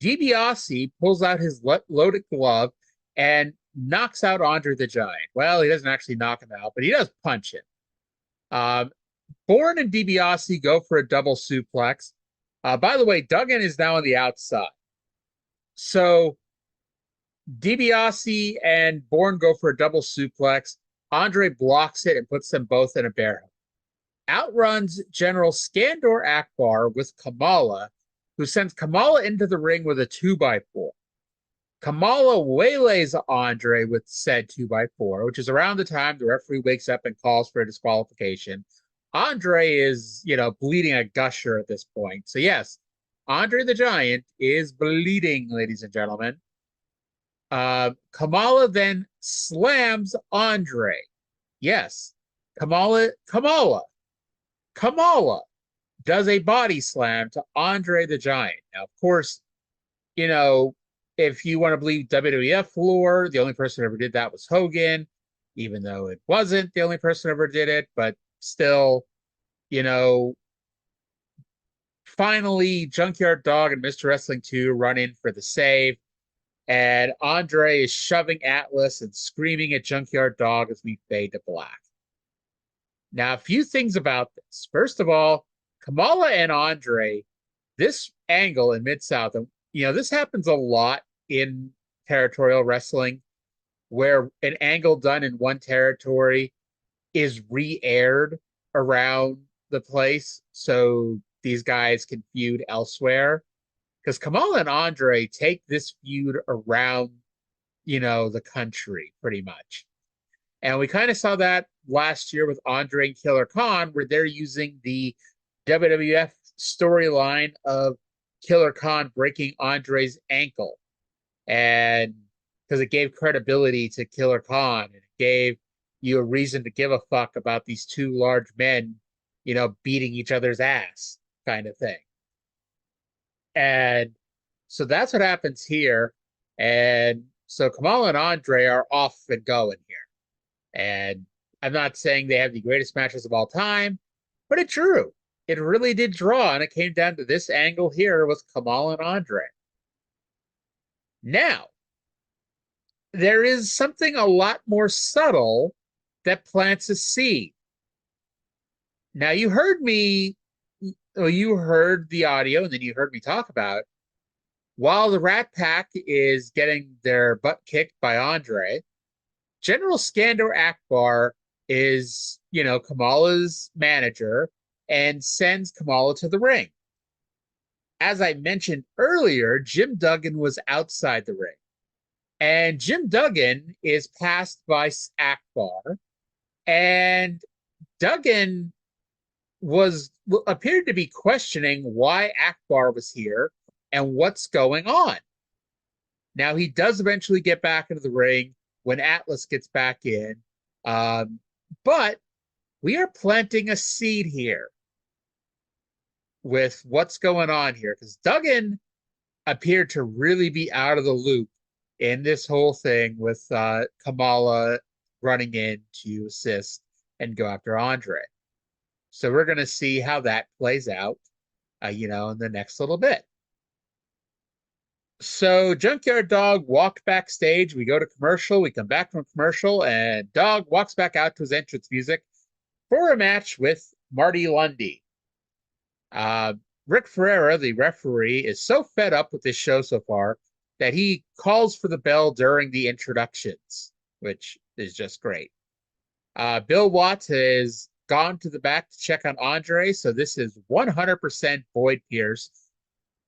DiBiase pulls out his loaded glove and knocks out Andre the Giant. Well, he doesn't actually knock him out, but he does punch him. Bourne and DiBiase go for a double suplex. By the way, Duggan is now on the outside. So DiBiase and Bourne go for a double suplex. Andre blocks it and puts them both in a bear hug. Outruns General Skandar Akbar with Kamala, who sends Kamala into the ring with a 2x4. Kamala waylays Andre with said 2x4, which is around the time the referee wakes up and calls for a disqualification. Andre is, bleeding a gusher at this point. So yes, Andre the Giant is bleeding, ladies and gentlemen. Kamala then slams Andre. Yes, Kamala does a body slam to Andre the Giant. Now, of course, if you want to believe WWF lore, the only person who ever did that was Hogan, even though it wasn't the only person who ever did it. But still, finally, Junkyard Dog and Mr. Wrestling 2 run in for the save. And Andre is shoving Atlas and screaming at Junkyard Dog as we fade to black. Now, a few things about this. First of all, Kamala and Andre, this angle in Mid-South, and this happens a lot in territorial wrestling, where an angle done in one territory is re-aired around the place so these guys can feud elsewhere. Because Kamala and Andre take this feud around, the country pretty much. And we kind of saw that last year with Andre and Killer Khan, where they're using the WWF storyline of Killer Khan breaking Andre's ankle. And because it gave credibility to Killer Khan, and it gave you a reason to give a fuck about these two large men, beating each other's ass kind of thing. And so that's what happens here. And so Kamala and Andre are off and going here. And I'm not saying they have the greatest matches of all time, but it drew. It really did draw, and it came down to this angle here with Kamala and Andre. Now, there is something a lot more subtle that plants a seed. Now, you heard the audio, and then you heard me talk about, while the Rat Pack is getting their butt kicked by Andre, General Skandor Akbar is, Kamala's manager and sends Kamala to the ring. As I mentioned earlier, Jim Duggan was outside the ring. And Jim Duggan is passed by Akbar. And Duggan appeared to be questioning why Akbar was here and what's going on. Now, he does eventually get back into the ring when Atlas gets back in. But we are planting a seed here with what's going on here, because Duggan appeared to really be out of the loop in this whole thing with Kamala running in to assist and go after Andre. So we're going to see how that plays out, in the next little bit. So Junkyard Dog walked backstage. We go to commercial. We come back from commercial, and Dog walks back out to his entrance music for a match with Marty Lundy. Rick Ferreira, the referee, is so fed up with this show so far that he calls for the bell during the introductions, which is just great. Bill Watts has gone to the back to check on Andre, so this is 100% Boyd Pierce,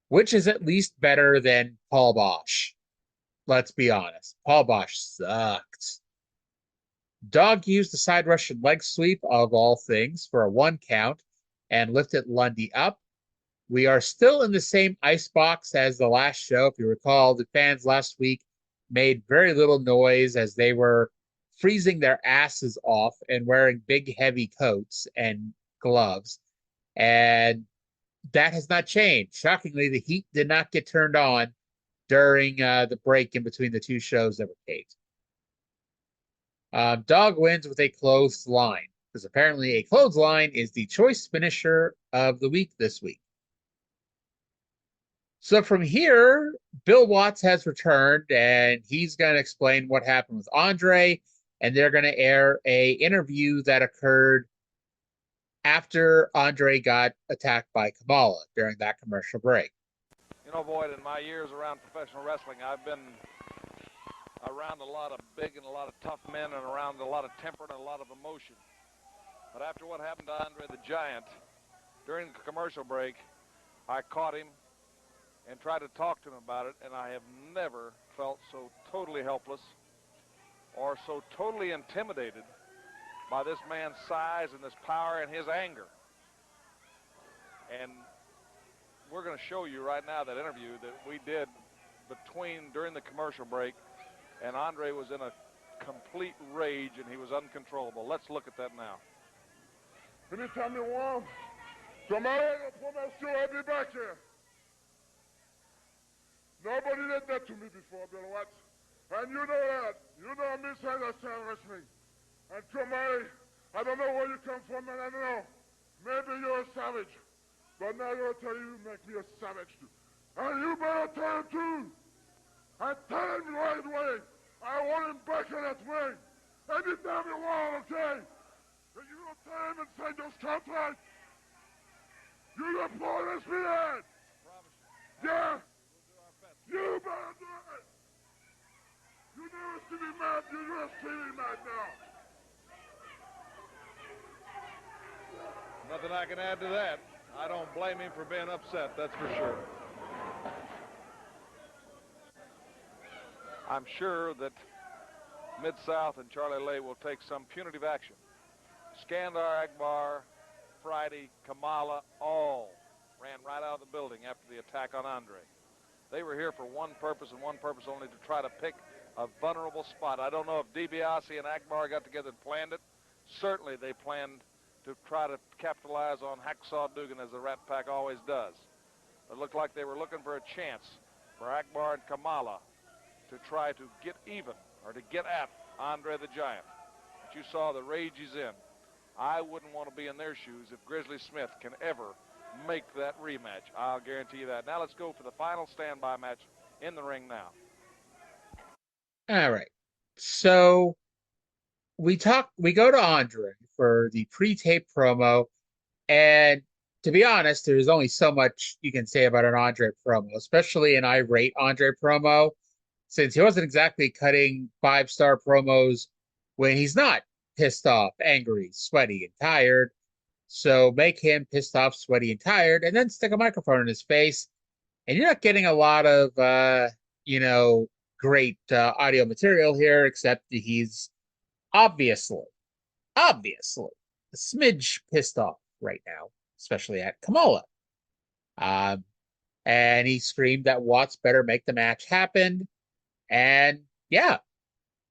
which is at least better than Paul Bosch. Let's be honest. Paul Bosch sucked. Dog used the side Russian leg sweep of all things for a 1 count and lifted Lundy up. We are still in the same icebox as the last show. If you recall, the fans last week made very little noise as they were freezing their asses off and wearing big, heavy coats and gloves. And that has not changed. Shockingly, the heat did not get turned on during the break in between the two shows that were taped. Dog wins with a clothesline, because apparently a clothesline is the choice finisher of the week this week. So from here, Bill Watts has returned, and he's going to explain what happened with Andre, and they're going to air a interview that occurred after Andre got attacked by Kamala during that commercial break. Boyd, in my years around professional wrestling, I've been around a lot of big and a lot of tough men and around a lot of temper and a lot of emotion. But after what happened to Andre the Giant, during the commercial break, I caught him and tried to talk to him about it, and I have never felt so totally helpless or so totally intimidated by this man's size and this power and his anger. And we're going to show you right now that interview that we did during the commercial break, and Andre was in a complete rage and he was uncontrollable. Let's look at that now. Anytime you want, tomorrow I'll be back here. Nobody did that to me before, Bill Watts. And you know that. You know misunderstand wrestling. And tomorrow, I don't know where you come from, and I don't know. Maybe you're a savage. But now I'm going to tell you, you make me a savage too. And you better tell it too. I'm telling Nothing I can add to that. I don't blame him for being upset, that's for sure. I'm sure that Mid-South and Charlie Lay will take some punitive action. Skandar, Akbar, Friday, Kamala, all ran right out of the building after the attack on Andre. They were here for one purpose and one purpose only, to try to pick a vulnerable spot. I don't know if DiBiase and Akbar got together and planned it. Certainly they planned to try to capitalize on Hacksaw Dugan, as the Rat Pack always does. It looked like they were looking for a chance for Akbar and Kamala to try to get even, or to get at Andre the Giant. But you saw the rage he's in. I wouldn't want to be in their shoes if Grizzly Smith can ever make that rematch. I'll guarantee you that. Now let's go for the final standby match in the ring now. All right. So we go to Andre for the pre-tape promo, and to be honest, there's only so much you can say about an Andre promo, especially an irate Andre promo, since he wasn't exactly cutting 5-star promos when he's not pissed off, angry, sweaty, and tired. So make him pissed off, sweaty, and tired, and then stick a microphone in his face, and you're not getting a lot of, great audio material here, except that he's obviously, a smidge pissed off right now, especially at Kamala. And he screamed that Watts better make the match happen. And yeah,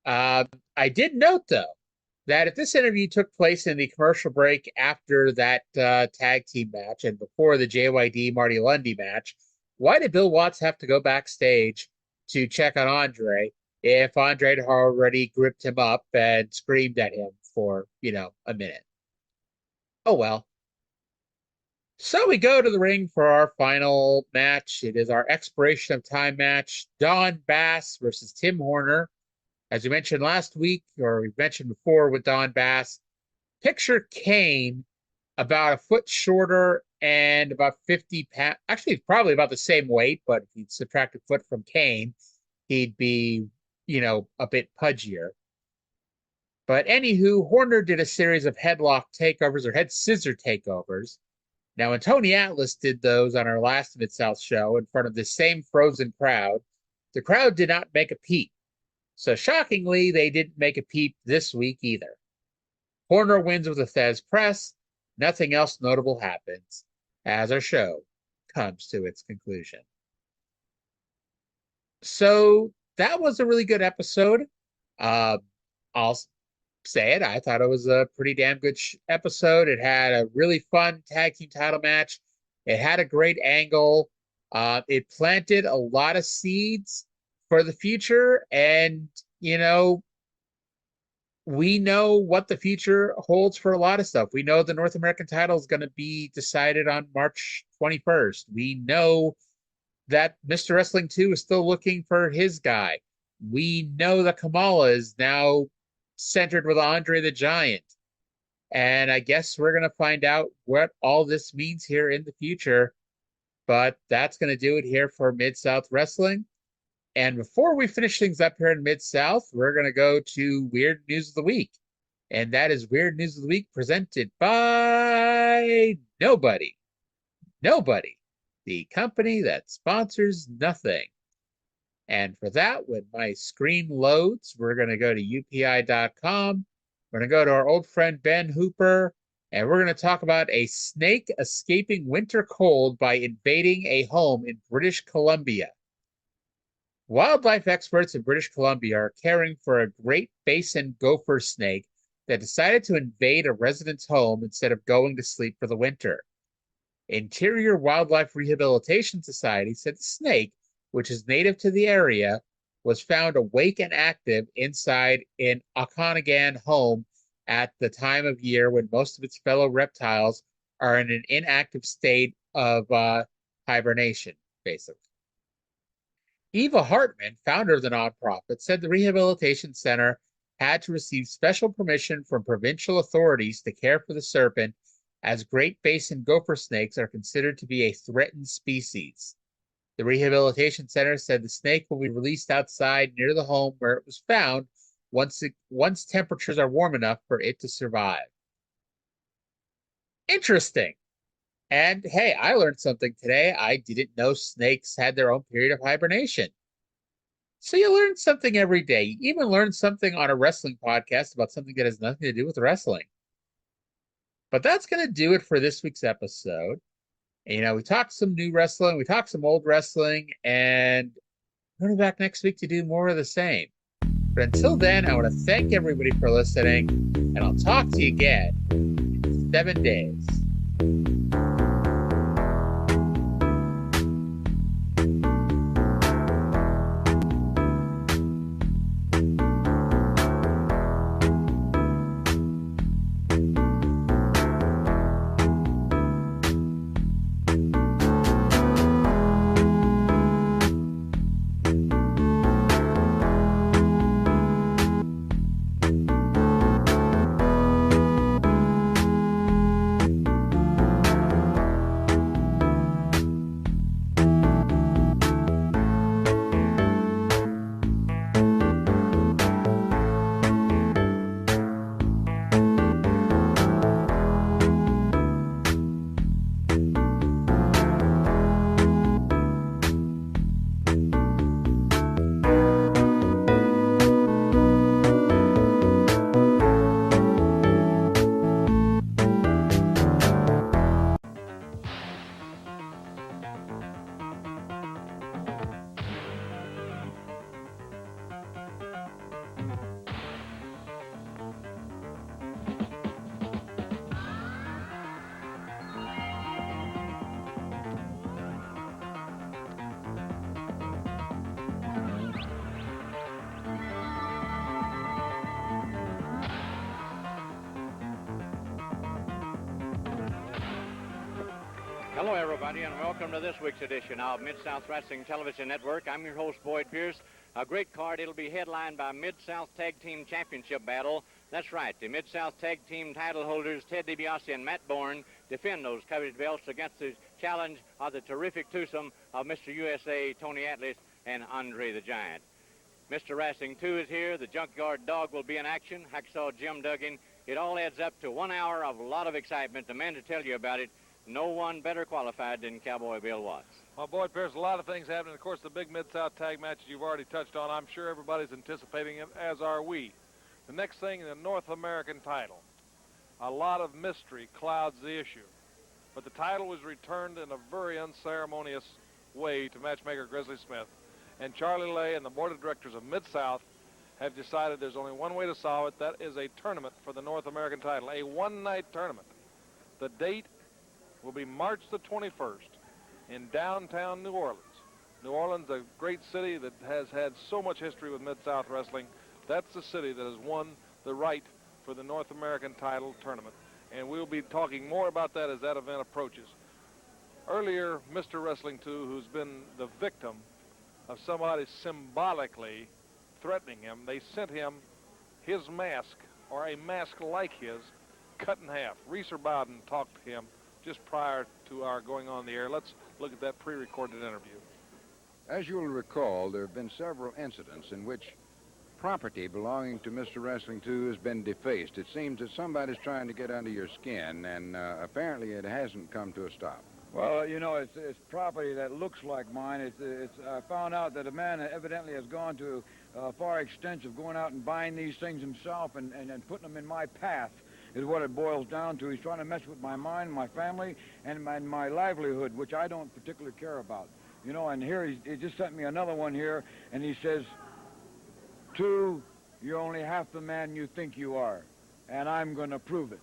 I did note, though, that if this interview took place in the commercial break after that tag team match and before the JYD Marty Lundy match, why did Bill Watts have to go backstage to check on Andre if Andre had already gripped him up and screamed at him for, a minute? Oh, well. So we go to the ring for our final match. It is our expiration of time match. Don Bass versus Tim Horner. As we mentioned last week, or we mentioned before with Don Bass, picture Kane about a foot shorter and about 50 pounds. Actually, probably about the same weight, but if you subtract a foot from Kane, he'd be, a bit pudgier. But anywho, Horner did a series of headlock takeovers or head scissor takeovers. Now, when Tony Atlas did those on our last Mid-South show in front of the same frozen crowd, the crowd did not make a peep. So shockingly, they didn't make a peep this week either. Horner wins with a Thez press. Nothing else notable happens as our show comes to its conclusion. So that was a really good episode. I'll say it. I thought it was a pretty damn good episode. It had a really fun tag team title match. It had a great angle. It planted a lot of seeds for the future, and we know what the future holds for a lot of stuff. We know the North American title is going to be decided on March 21st. We know that Mr. Wrestling 2 is still looking for his guy. We know that Kamala is now centered with Andre the Giant. And I guess we're going to find out what all this means here in the future. But that's going to do it here for Mid-South Wrestling. And before we finish things up here in Mid-South, we're going to go to Weird News of the Week. And that is Weird News of the Week presented by Nobody. Nobody, the company that sponsors nothing. And for that, when my screen loads, we're going to go to upi.com. We're going to go to our old friend Ben Hooper, and we're going to talk about a snake escaping winter cold by invading a home in British Columbia. Wildlife experts in British Columbia are caring for a Great Basin gopher snake that decided to invade a resident's home instead of going to sleep for the winter. Interior Wildlife Rehabilitation Society said the snake, which is native to the area, was found awake and active inside an Okanagan home at the time of year when most of its fellow reptiles are in an inactive state of hibernation, basically. Eva Hartman, founder of the nonprofit, said the rehabilitation center had to receive special permission from provincial authorities to care for the serpent, as Great Basin gopher snakes are considered to be a threatened species. The rehabilitation center said the snake will be released outside near the home where it was found once temperatures are warm enough for it to survive. Interesting. And hey, I learned something today. I didn't know snakes had their own period of hibernation. So you learn something every day. You even learn something on a wrestling podcast about something that has nothing to do with wrestling. But that's going to do it for this week's episode. And, we talked some new wrestling, we talked some old wrestling, and we're going to be back next week to do more of the same. But until then, I want to thank everybody for listening, and I'll talk to you again in 7 days. Hello, everybody, and welcome to this week's edition of Mid-South Wrestling Television Network. I'm your host, Boyd Pierce. A great card. It'll be headlined by Mid-South Tag Team Championship battle. That's right. The Mid-South Tag Team title holders, Ted DiBiase and Matt Bourne, defend those coveted belts against the challenge of the terrific twosome of Mr. USA, Tony Atlas, and Andre the Giant. Mr. Wrestling 2 is here. The Junkyard Dog will be in action. Hacksaw Jim Duggan. It all adds up to 1 hour of a lot of excitement. The man to tell you about it, no one better qualified than Cowboy Bill Watts. Well, Boyd Pierce, a lot of things happening. Of course, the big Mid-South tag matches you've already touched on. I'm sure everybody's anticipating it, as are we. The next thing, the North American title. A lot of mystery clouds the issue. But the title was returned in a very unceremonious way to matchmaker Grizzly Smith. And Charlie Lay and the board of directors of Mid-South have decided there's only one way to solve it. That is a tournament for the North American title, a one-night tournament. The date will be March the 21st in downtown New Orleans. New Orleans, a great city that has had so much history with Mid-South Wrestling. That's the city that has won the right for the North American title tournament. And we'll be talking more about that as that event approaches. Earlier, Mr. Wrestling 2, who's been the victim of somebody symbolically threatening him, they sent him his mask, or a mask like his, cut in half. Reeser Bowden talked to him just prior to our going on the air. Let's look at that pre-recorded interview. As you'll recall, there have been several incidents in which property belonging to Mr. Wrestling 2 has been defaced. It seems that somebody's trying to get under your skin, and apparently it hasn't come to a stop. Well, it's property that looks like mine. I found out that a man evidently has gone to a far extent of going out and buying these things himself and putting them in my path, is what it boils down to. He's trying to mess with my mind, my family, and my livelihood, which I don't particularly care about. And here he just sent me another one here, and he says, 2, you're only half the man you think you are, and I'm going to prove it.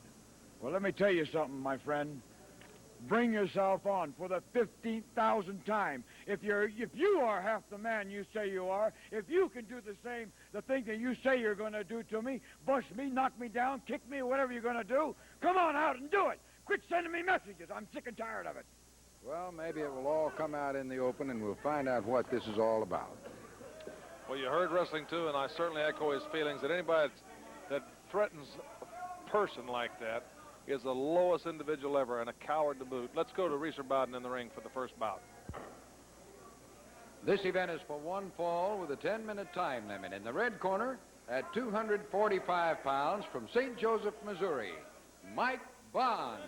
Well, let me tell you something, my friend. Bring yourself on for the 15,000th time. If you are half the man you say you are, if you can do the thing that you say you're going to do to me, bust me, knock me down, kick me, or whatever you're going to do, come on out and do it. Quit sending me messages. I'm sick and tired of it. Well, maybe it will all come out in the open, and we'll find out what this is all about. Well, you heard Wrestling 2, and I certainly echo his feelings that anybody that threatens a person like that is the lowest individual ever and a coward to boot. Let's go to Reeser Bowden in the ring for the first bout. This event is for one fall with a 10-minute time limit. In the red corner, At 245 pounds from St. Joseph, Missouri, Mike Bond.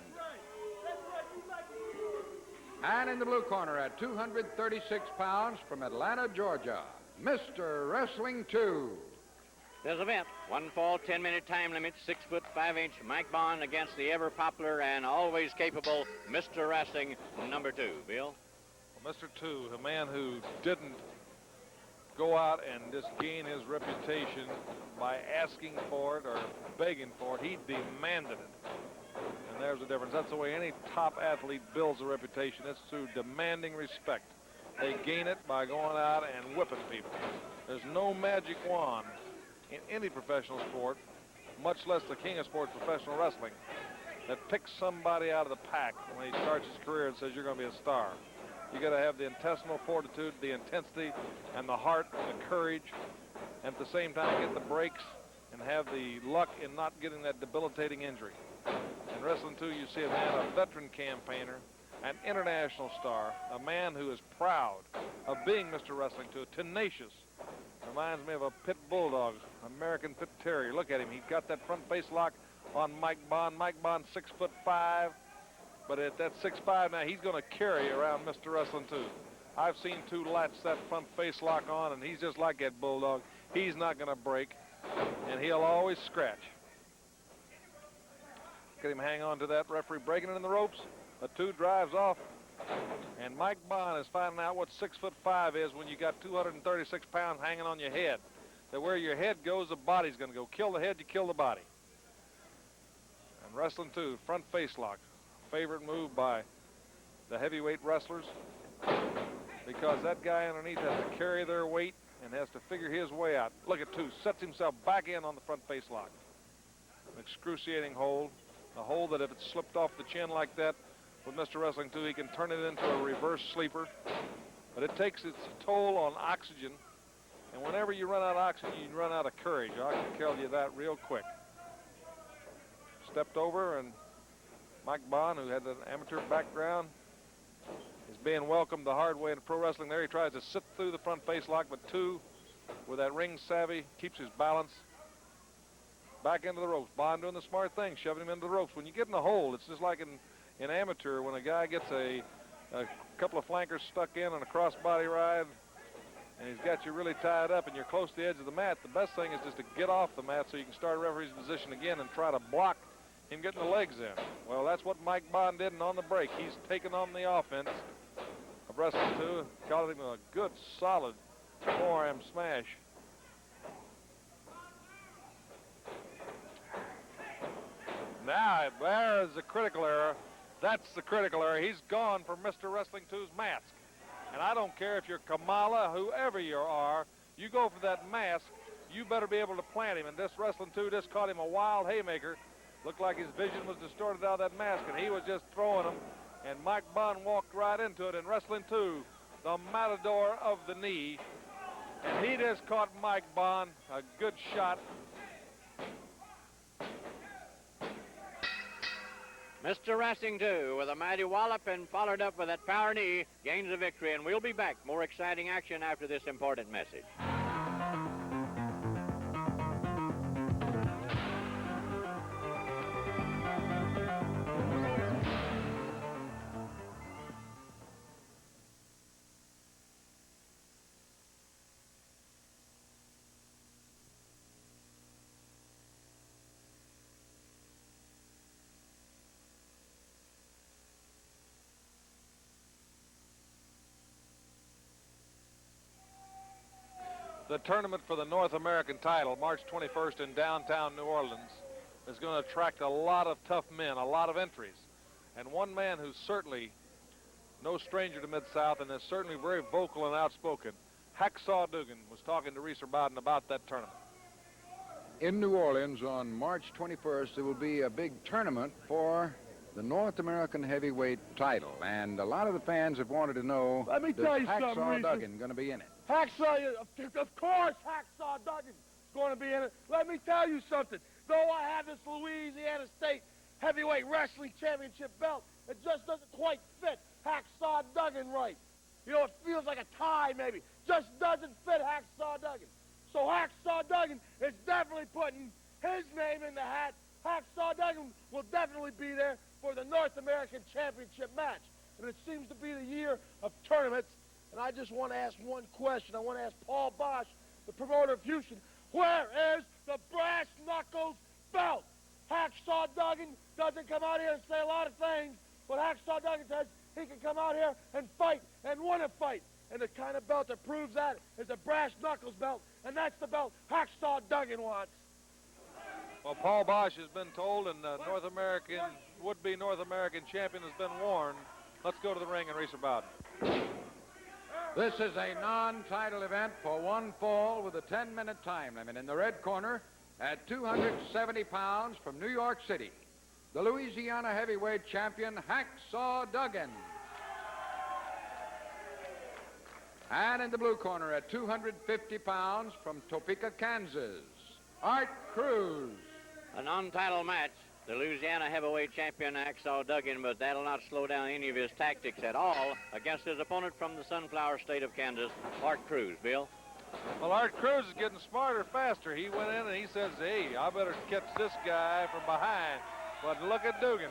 And in the blue corner at 236 pounds from Atlanta, Georgia, Mr. Wrestling 2. This event, one fall, 10-minute time limit, 6 foot 5 inch Mike Bond against the ever popular and always capable Mr. Wrestling number 2. Bill? Well, Mr. 2, a man who didn't go out and just gain his reputation by asking for it or begging for it. He demanded it. And there's the difference. That's the way any top athlete builds a reputation. It's through demanding respect. They gain it by going out and whipping people. There's no magic wand in any professional sport, much less the king of sports, professional wrestling, that picks somebody out of the pack when he starts his career and says you're going to be a star. You got to have the intestinal fortitude, the intensity, and the heart, and the courage, and at the same time get the breaks and have the luck in not getting that debilitating injury. In wrestling, too, you see a man, a veteran campaigner, an international star, a man who is proud of being Mr. Wrestling, too, tenacious. Reminds me of a pit bulldog, American pit terrier. Look at him. He's got that front face lock on Mike Bond. Mike Bond, 6'5". But at that 6'5" now, he's going to carry around Mr. Wrestling, too. I've seen 2 latch that front face lock on, and he's just like that bulldog. He's not going to break, and he'll always scratch. Look at him hang on to that referee breaking it in the ropes. The 2 drives off, and Mike Bond is finding out what 6'5" is when you got 236 pounds hanging on your head. That where your head goes, the body's going to go. Kill the head, you kill the body. And wrestling, too, front face lock. Favorite move by the heavyweight wrestlers, because that guy underneath has to carry their weight and has to figure his way out. Look at 2, sets himself back in on the front face lock. An excruciating hold, a hold that if it slipped off the chin like that with Mr. Wrestling 2, he can turn it into a reverse sleeper. But it takes its toll on oxygen, and whenever you run out of oxygen, you run out of courage. I can tell you that real quick. Stepped over, and Mike Bond, who had an amateur background, is being welcomed the hard way in pro wrestling. There he tries to sit through the front face lock, but 2, with that ring savvy, keeps his balance. Back into the ropes. Bond doing the smart thing, shoving him into the ropes. When you get in a hold, it's just like in amateur when a guy gets a couple of flankers stuck in on a crossbody ride, and he's got you really tied up and you're close to the edge of the mat. The best thing is just to get off the mat so you can start a referee's position again and try to block him getting the legs in. Well, that's what Mike Bond did, and on the break, he's taken on the offense of wrestling 2, caught him a good, solid forearm smash. Now, there's the critical error. That's the critical error. He's gone for Mr. Wrestling 2's mask. And I don't care if you're Kamala, whoever you are, you go for that mask, you better be able to plant him. And this Wrestling 2 just caught him a wild haymaker. Looked like his vision was distorted out of that mask, and he was just throwing them. And Mike Bond walked right into it. And Wrestling 2, the matador of the knee. And he just caught Mike Bond a good shot. Mr. Wrestling 2 with a mighty wallop and followed up with that power knee gains the victory, and we'll be back. More exciting action after this important message. The tournament for the North American title, March 21st in downtown New Orleans, is going to attract a lot of tough men, a lot of entries. And one man who's certainly no stranger to Mid-South and is certainly very vocal and outspoken, Hacksaw Dugan, was talking to Reeser Bowden about that tournament. In New Orleans on March 21st, there will be a big tournament for the North American heavyweight title. And a lot of the fans have wanted to know, Let me tell you something, Hacksaw Reeser. Duggan going to be in it? Hacksaw, of course Hacksaw Duggan's going to be in it. Let me tell you something. Though I have this Louisiana State Heavyweight Wrestling Championship belt, it just doesn't quite fit Hacksaw Duggan right. You know, it feels like a tie maybe. Just doesn't fit Hacksaw Duggan. So Hacksaw Duggan is definitely putting his name in the hat. Hacksaw Duggan will definitely be there for the North American Championship match. And it seems to be the year of tournaments. And I just want to ask one question. I want to ask Paul Bosch, the promoter of Houston, where is the brass knuckles belt? Hacksaw Duggan doesn't come out here and say a lot of things, but Hacksaw Duggan says he can come out here and fight and win a fight. And the kind of belt that proves that is a brass knuckles belt, and that's the belt Hacksaw Duggan wants. Well, Paul Bosch has been told, and would-be North American champion has been warned. Let's go to the ring and race about it. This is a non-title event for one fall with a 10-minute time limit. In the red corner, at 270 pounds from New York City, the Louisiana heavyweight champion, Hacksaw Duggan. And in the blue corner, at 250 pounds from Topeka, Kansas, Art Cruz. A non-title match. The Louisiana heavyweight champion Hacksaw Duggan, but that'll not slow down any of his tactics at all against his opponent from the Sunflower State of Kansas, Art Cruz. Bill? Well, Art Cruz is getting smarter faster. He went in and he says, hey, I better catch this guy from behind. But look at Dugan.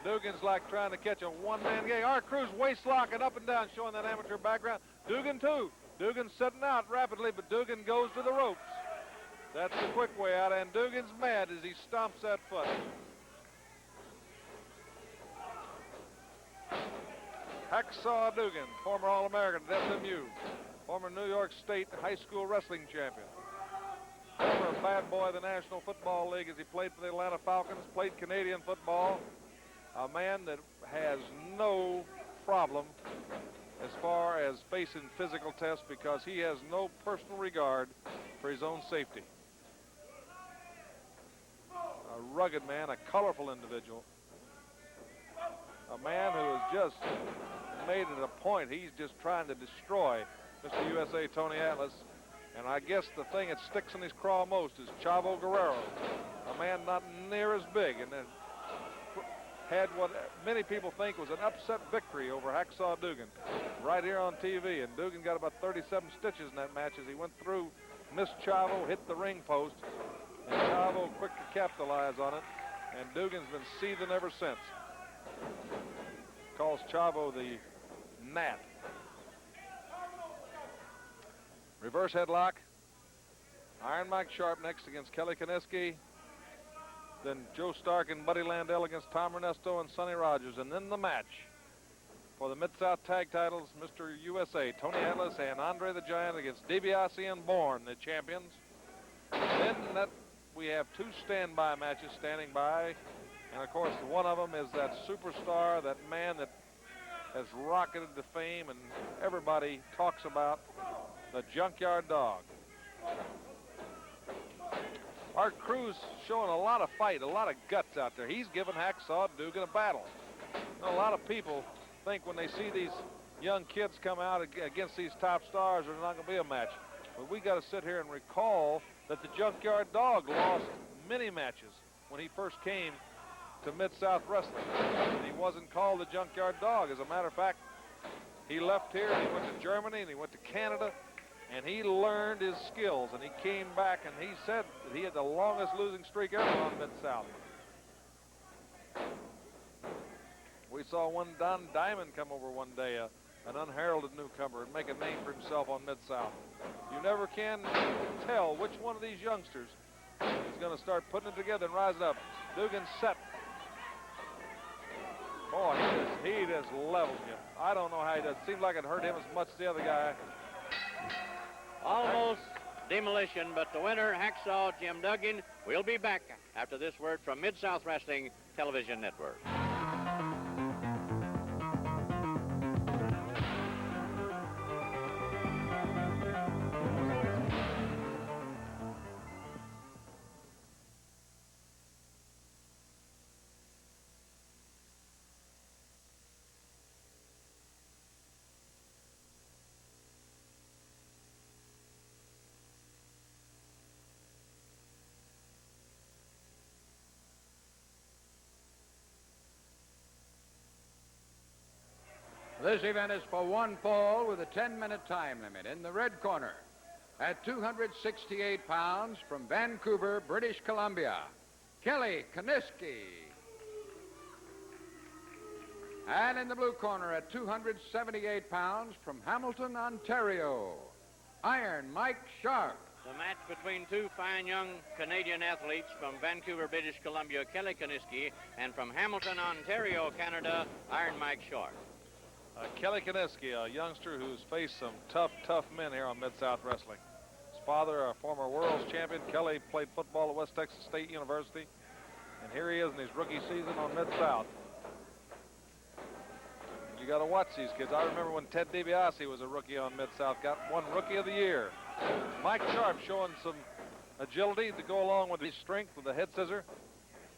Dugan's like trying to catch a one-man game. Art Cruz waist locking up and down, showing that amateur background. Dugan, too. Dugan's setting out rapidly, but Dugan goes to the ropes. That's the quick way out, and Dugan's mad as he stomps that foot. Hacksaw Dugan, former All-American at SMU, former New York State high school wrestling champion, former bad boy of the National Football League as he played for the Atlanta Falcons, played Canadian football, a man that has no problem as far as facing physical tests because he has no personal regard for his own safety. A rugged man, a colorful individual, a man who has just made it a point. He's just trying to destroy Mr. USA Tony Atlas. And I guess the thing that sticks in his craw most is Chavo Guerrero, a man not near as big, and then had what many people think was an upset victory over Hacksaw Dugan right here on TV. And Dugan got about 37 stitches in that match as he went through, missed Chavo, hit the ring post, and Chavo quick to capitalize on it. And Dugan's been seething ever since. Calls Chavo the Gnat. Reverse headlock. Iron Mike Sharp next against Kelly Kaniski. Then Joe Stark and Buddy Landell against Tom Ernesto and Sonny Rogers. And then the match for the Mid-South Tag titles, Mr. USA, Tony Atlas and Andre the Giant against DiBiase and Bourne, the champions. Then we have two standby matches standing by. And, of course, one of them is that superstar, that man that has rocketed to fame and everybody talks about, the Junkyard Dog. Art Cruz showing a lot of fight, a lot of guts out there. He's giving Hacksaw Dugan a battle. You know, a lot of people think when they see these young kids come out against these top stars, there's not going to be a match. But we got to sit here and recall that the Junkyard Dog lost many matches when he first came to Mid-South Wrestling. And he wasn't called the Junkyard Dog. As a matter of fact, he left here and he went to Germany and he went to Canada. And he learned his skills, and he came back, and he said that he had the longest losing streak ever on Mid-South. We saw one Don Diamond come over one day, an unheralded newcomer, and make a name for himself on Mid-South. You never can tell which one of these youngsters is going to start putting it together and rising up. Dugan set. Boy, he just leveled you. I don't know how he does. It seemed like it hurt him as much as the other guy. Almost demolition, but the winner, Hacksaw Jim Duggan. We'll be back after this word from Mid-South Wrestling Television Network. This event is for one fall with a 10-minute time limit. In the red corner, At 268 pounds, from Vancouver, British Columbia, Kelly Kiniski. And in the blue corner at 278 pounds, from Hamilton, Ontario, Iron Mike Sharp. The match between two fine young Canadian athletes from Vancouver, British Columbia, Kelly Kiniski, and from Hamilton, Ontario, Canada, Iron Mike Sharp. Kelly Kiniski, a youngster who's faced some tough men here on Mid-South Wrestling. His father, a former world's champion. Kelly played football at West Texas State University. And here he is in his rookie season on Mid-South. You got to watch these kids. I remember when Ted DiBiase was a rookie on Mid-South, got one Rookie of the Year. Mike Sharp showing some agility to go along with his strength with the head scissor.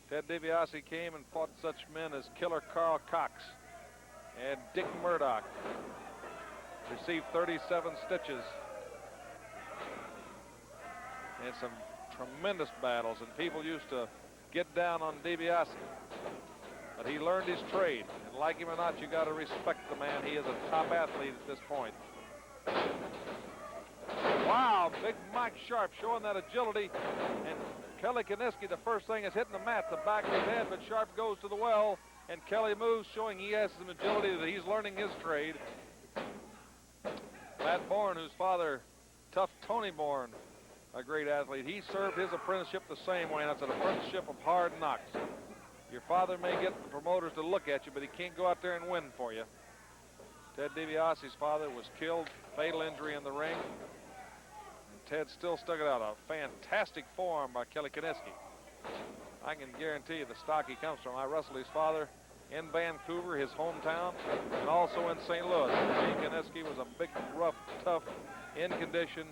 Ted DiBiase came and fought such men as Killer Carl Cox and Dick Murdoch. Received 37 stitches and some tremendous battles, and people used to get down on DiBiase. But he learned his trade, and like him or not, you got to respect the man. He is a top athlete at this point. Wow, big Mike Sharp showing that agility, and Kelly Kiniski, the first thing is hitting the mat, the back of his head, but Sharp goes to the well, and Kelly moves, showing he has some agility, that he's learning his trade. Matt Bourne, whose father, Tough Tony Bourne, a great athlete, he served his apprenticeship the same way, and it's an apprenticeship of hard knocks. Your father may get the promoters to look at you, but he can't go out there and win for you. Ted DiBiase's father was killed, fatal injury in the ring. And Ted still stuck it out. A fantastic forearm by Kelly Kiniski. I can guarantee you the stock he comes from. I wrestled his father in Vancouver, his hometown, and also in St. Louis. Kelly Kiniski was a big, rough, tough, in condition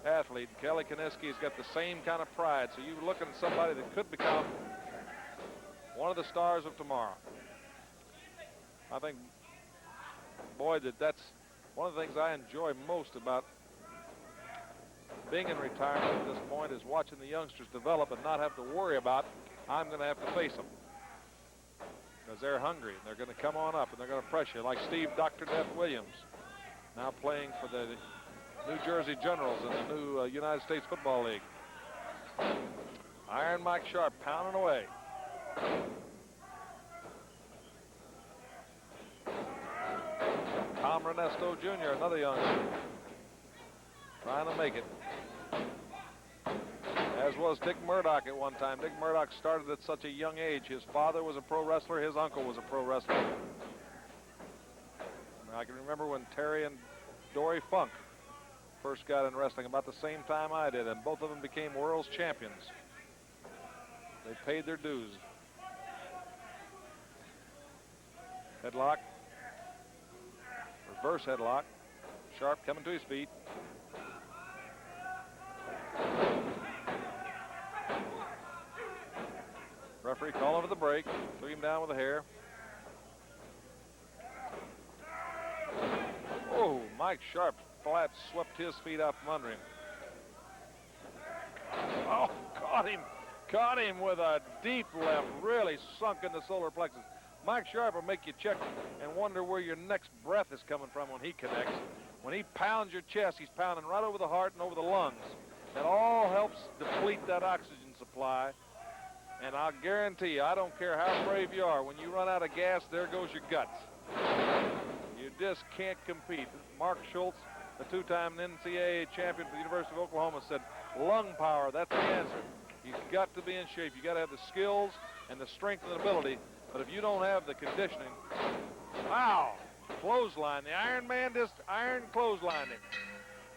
athlete. Kelly Kiniski's got the same kind of pride. So you're looking at somebody that could become one of the stars of tomorrow. I think, boy, that's one of the things I enjoy most about being in retirement at this point, is watching the youngsters develop and not have to worry about, I'm going to have to face them. Because they're hungry, and they're going to come on up, and they're going to pressure, like Steve Dr. Death Williams, now playing for the New Jersey Generals in the new United States Football League. Iron Mike Sharp pounding away. Tom Renesto Jr., another youngster, trying to make it. As was Dick Murdoch at one time. Dick Murdoch started at such a young age. His father was a pro wrestler. His uncle was a pro wrestler. I can remember when Terry and Dory Funk first got in wrestling about the same time I did, and both of them became world's champions. They paid their dues. Headlock. Reverse headlock. Sharp coming to his feet. Referee calling for the break. Threw him down with the hair. Oh, Mike Sharp flat swept his feet out from under him. Oh, caught him with a deep left, really sunk in the solar plexus. Mike Sharp will make you check and wonder where your next breath is coming from when he connects. When he pounds your chest, he's pounding right over the heart and over the lungs. That all helps deplete that oxygen supply. And I'll guarantee you, I don't care how brave you are, when you run out of gas, there goes your guts. You just can't compete. Mark Schultz, the two-time NCAA champion for the University of Oklahoma, said lung power, that's the answer. You've got to be in shape. You've got to have the skills and the strength and ability. But if you don't have the conditioning, wow, clothesline. The Iron Man just iron clotheslined him.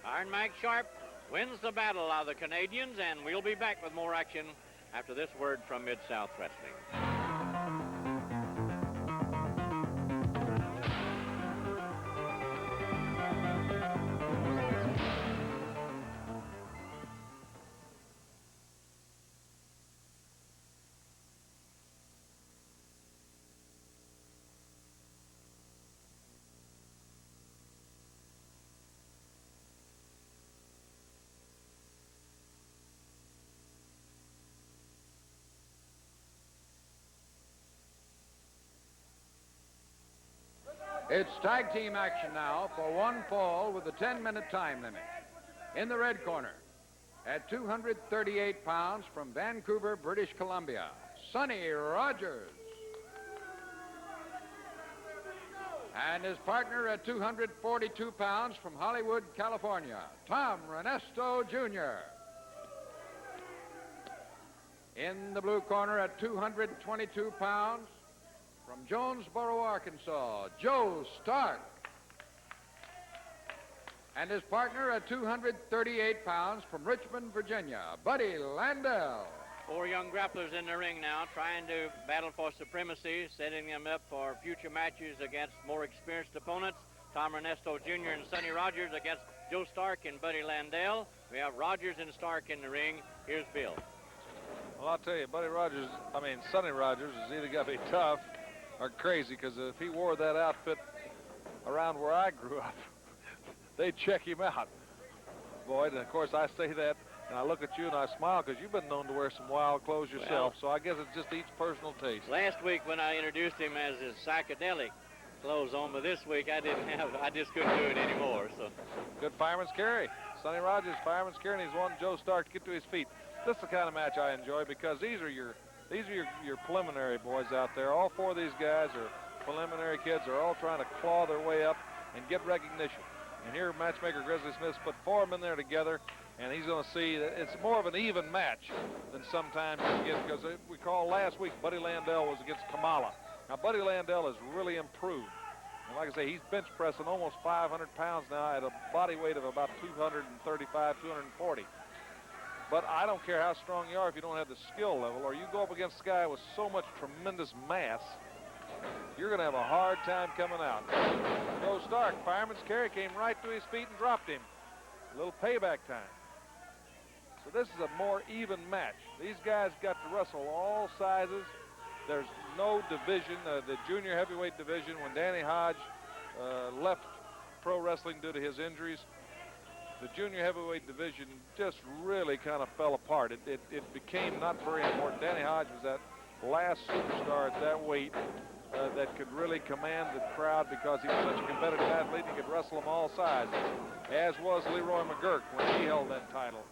Iron Mike Sharp wins the battle of the Canadians, and we'll be back with more action after this word from Mid-South Wrestling. It's tag team action now for one fall with a 10-minute time limit. In the red corner, at 238 pounds from Vancouver, British Columbia, Sonny Rogers. And his partner at 242 pounds from Hollywood, California, Tom Renesto Jr. In the blue corner at 222 pounds from Jonesboro, Arkansas, Joe Stark. And his partner at 238 pounds from Richmond, Virginia, Buddy Landell. 4 young grapplers in the ring now, trying to battle for supremacy, setting them up for future matches against more experienced opponents. Tom Ernesto Jr. and Sonny Rogers against Joe Stark and Buddy Landell. We have Rogers and Stark in the ring. Here's Bill. Well, I'll tell you, Sonny Rogers is either got to be tough or crazy, because if he wore that outfit around where I grew up, they'd check him out, Boyd. And, of course, I say that, and I look at you and I smile because you've been known to wear some wild clothes yourself, so I guess it's just each personal taste. Last week when I introduced him as his psychedelic clothes on, but this week I just couldn't do it anymore. So good fireman's carry. Sonny Rogers, fireman's carry, and he's wanting Joe Stark to get to his feet. This is the kind of match I enjoy because these are your preliminary boys out there. All 4 of these guys are preliminary kids. They're all trying to claw their way up and get recognition. And here matchmaker Grizzly Smith's put 4 of them in there together, and he's going to see that it's more of an even match than sometimes you get, because recall last week Buddy Landell was against Kamala. Now Buddy Landell has really improved. And like I say, he's bench pressing almost 500 pounds now at a body weight of about 235, 240. But I don't care how strong you are if you don't have the skill level, or you go up against a guy with so much tremendous mass, you're going to have a hard time coming out. Joe Stark, fireman's carry, came right to his feet and dropped him. A little payback time. So this is a more even match. These guys got to wrestle all sizes. There's no division, the junior heavyweight division, when Danny Hodge left pro wrestling due to his injuries, the junior heavyweight division just really kind of fell apart. It became not very important. Danny Hodge was that last superstar at that weight that could really command the crowd because he was such a competitive athlete. He could wrestle them all sizes, as was Leroy McGurk when he held that title.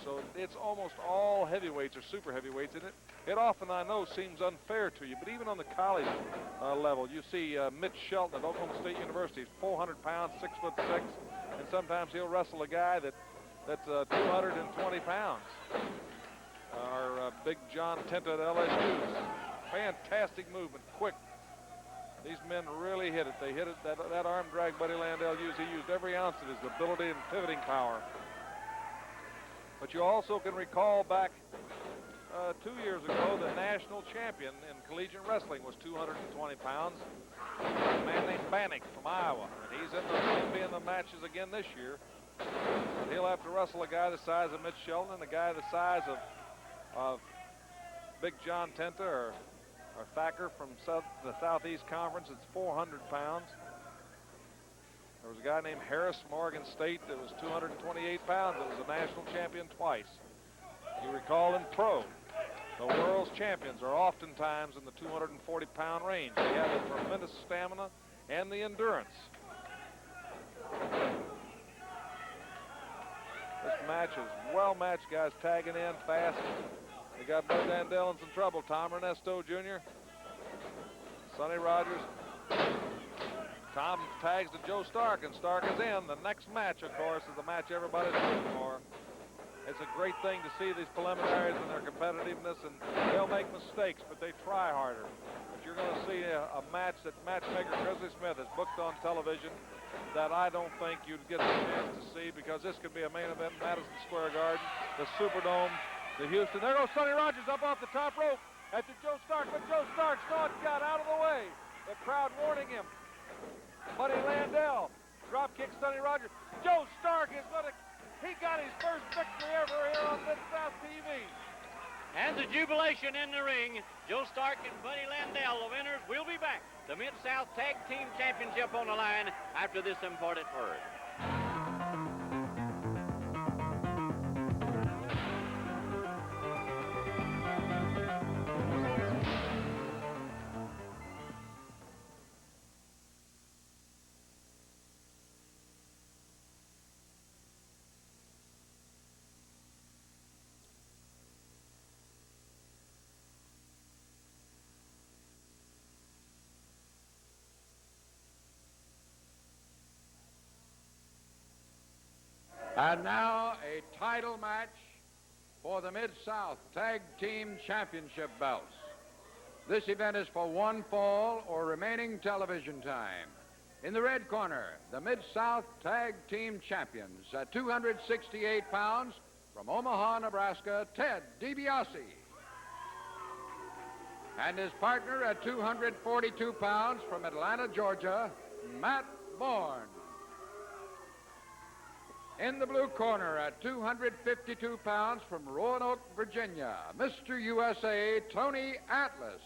So it's almost all heavyweights or super heavyweights, and it often, I know, seems unfair to you, but even on the college level, you see Mitch Shelton at Oklahoma State University. He's 400 pounds, 6'6", and sometimes he'll wrestle a guy that's 220 pounds. Our big John Tenta at LSU. Fantastic movement, quick. These men really hit it. They hit it. That arm drag Buddy Landell used, he used every ounce of his ability and pivoting power. But you also can recall back 2 years ago, the national champion in collegiate wrestling was 220 pounds. A man named Bannock from Iowa. And he's he'll be in the matches again this year. But he'll have to wrestle a guy the size of Mitch Shelton and a guy the size of Big John Tenta or Thacker from the Southeast Conference. It's 400 pounds. There was a guy named Harris from Oregon State that was 228 pounds that was a national champion twice. You recall in pro, the world's champions are oftentimes in the 240-pound range. They have the tremendous stamina and the endurance. This match is well matched, guys tagging in fast. They got Bud Landell in some trouble. Tom Ernesto Jr., Sonny Rogers. Tom tags to Joe Stark, and Stark is in. The next match, of course, is the match everybody's waiting for. It's a great thing to see these preliminaries and their competitiveness, and they'll make mistakes, but they try harder. But you're going to see a match that matchmaker Grizzly Smith has booked on television that I don't think you'd get the chance to see, because this could be a main event in Madison Square Garden, the Superdome, the Houston. There goes Sonny Rogers up off the top rope after Joe Stark, but Joe Stark saw it, got out of the way. The crowd warning him. Buddy Landell drop kicks Sonny Rogers. Joe Stark is going to, he got his first victory ever here on Mid-South TV. And the jubilation in the ring. Joe Stark and Buddy Landell, the winners, will be back. The Mid-South Tag Team Championship on the line after this important word. And now a title match for the Mid-South Tag Team Championship belts. This event is for one fall or remaining television time. In the red corner, the Mid-South Tag Team Champions at 268 pounds from Omaha, Nebraska, Ted DiBiase. And his partner at 242 pounds from Atlanta, Georgia, Matt Bourne. In the blue corner at 252 pounds from Roanoke, Virginia, Mr. USA, Tony Atlas.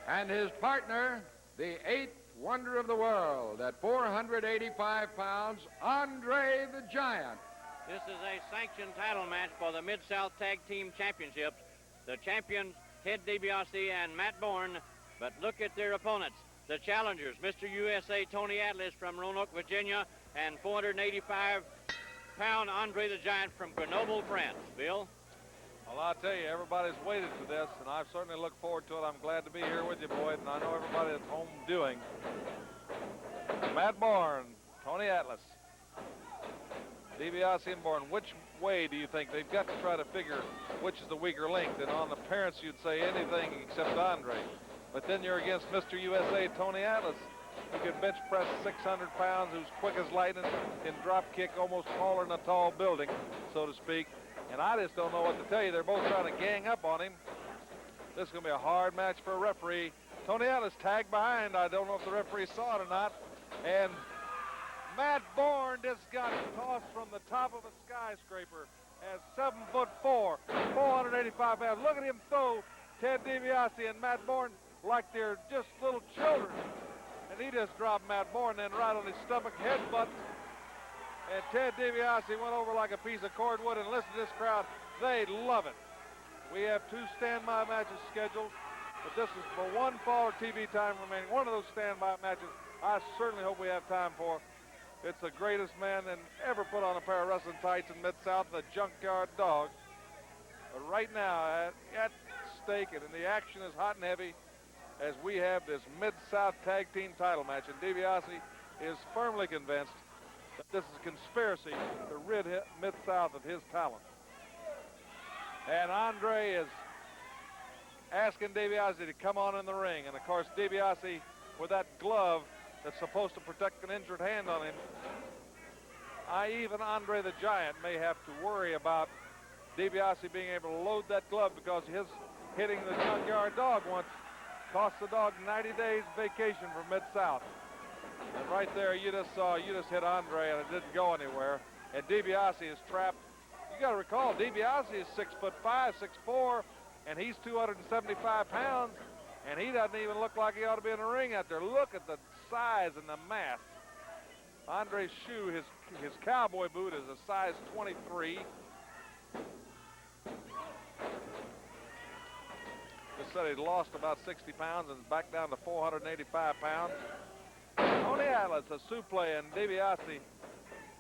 And his partner, the eighth wonder of the world at 485 pounds, Andre the Giant. This is a sanctioned title match for the Mid-South Tag Team Championships. The champions, Ted DiBiase and Matt Bourne, but look at their opponents. The challengers, Mr. USA Tony Atlas from Roanoke, Virginia, and 485-pound Andre the Giant from Grenoble, France. Bill? Well, I'll tell you, everybody's waited for this, and I've certainly looked forward to it. I'm glad to be here with you, Boyd, and I know everybody at home doing. Matt Bourne, Tony Atlas, DiBiase and Bourne, which way do you think? They've got to try to figure which is the weaker link. And on appearance, you'd say anything except Andre. But then you're against Mr. USA, Tony Atlas, who can bench press 600 pounds, who's quick as lightning, can drop kick almost taller than a tall building, so to speak. And I just don't know what to tell you. They're both trying to gang up on him. This is going to be a hard match for a referee. Tony Atlas tagged behind. I don't know if the referee saw it or not. And Matt Bourne just got tossed from the top of a skyscraper as 7'4", 485 pounds. Look at him throw Ted DiBiase and Matt Bourne like they're just little children. And he just dropped Matt Bourne, then right on his stomach, headbutt. And Ted DiBiase went over like a piece of cordwood, and listen to this crowd. They love it. We have 2 standby matches scheduled, but this is for one fall or TV time remaining. One of those standby matches I certainly hope we have time for. It's the greatest man that ever put on a pair of wrestling tights in Mid-South, the Junkyard Dog. But right now, at stake, and the action is hot and heavy, as we have this Mid-South Tag Team title match. And DiBiase is firmly convinced that this is a conspiracy to rid Mid-South of his talent. And Andre is asking DiBiase to come on in the ring. And, of course, DiBiase, with that glove that's supposed to protect an injured hand on him, even Andre the Giant may have to worry about DiBiase being able to load that glove, because his hitting the Junkyard Dog once cost the dog 90 days vacation from Mid-South. And right there, you just hit Andre, and it didn't go anywhere. And DiBiase is trapped. You got to recall, DiBiase is 6'5", 6'4", and he's 275 pounds, and he doesn't even look like he ought to be in the ring out there. Look at the size and the mass. Andre's shoe, his cowboy boot, is a size 23. Just said he'd lost about 60 pounds and is back down to 485 pounds. Tony Atlas, a suplex, and DiBiase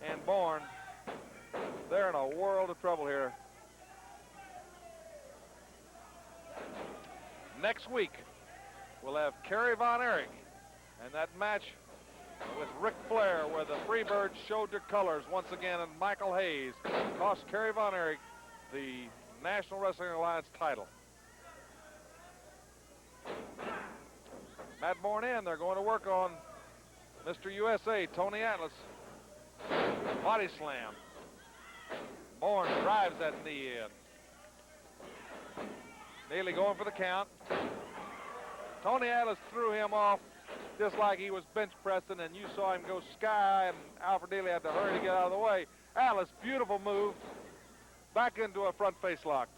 and Bourne, they're in a world of trouble here. Next week, we'll have Kerry Von Erich, and that match with Ric Flair, where the Freebirds showed their colors once again, and Michael Hayes cost Kerry Von Erich the National Wrestling Alliance title. Matt Bourne in, they're going to work on Mr. USA, Tony Atlas. Body slam. Bourne drives that knee in. Nearly going for the count. Tony Atlas threw him off just like he was bench pressing, and you saw him go sky, and Alfred Daly had to hurry to get out of the way. Atlas, beautiful move. Back into a front face lock.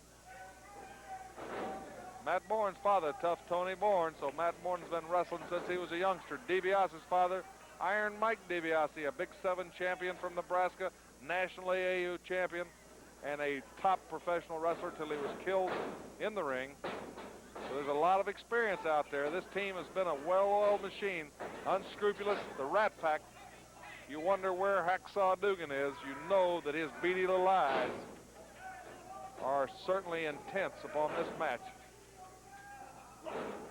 Matt Bourne's father, Tough Tony Bourne, so Matt Bourne's been wrestling since he was a youngster. DiBiase's father, Iron Mike DiBiase, a Big 7 champion from Nebraska, National AAU champion, and a top professional wrestler till he was killed in the ring. So there's a lot of experience out there. This team has been a well-oiled machine, unscrupulous, the Rat Pack. You wonder where Hacksaw Dugan is. You know that his beady little eyes are certainly intense upon this match.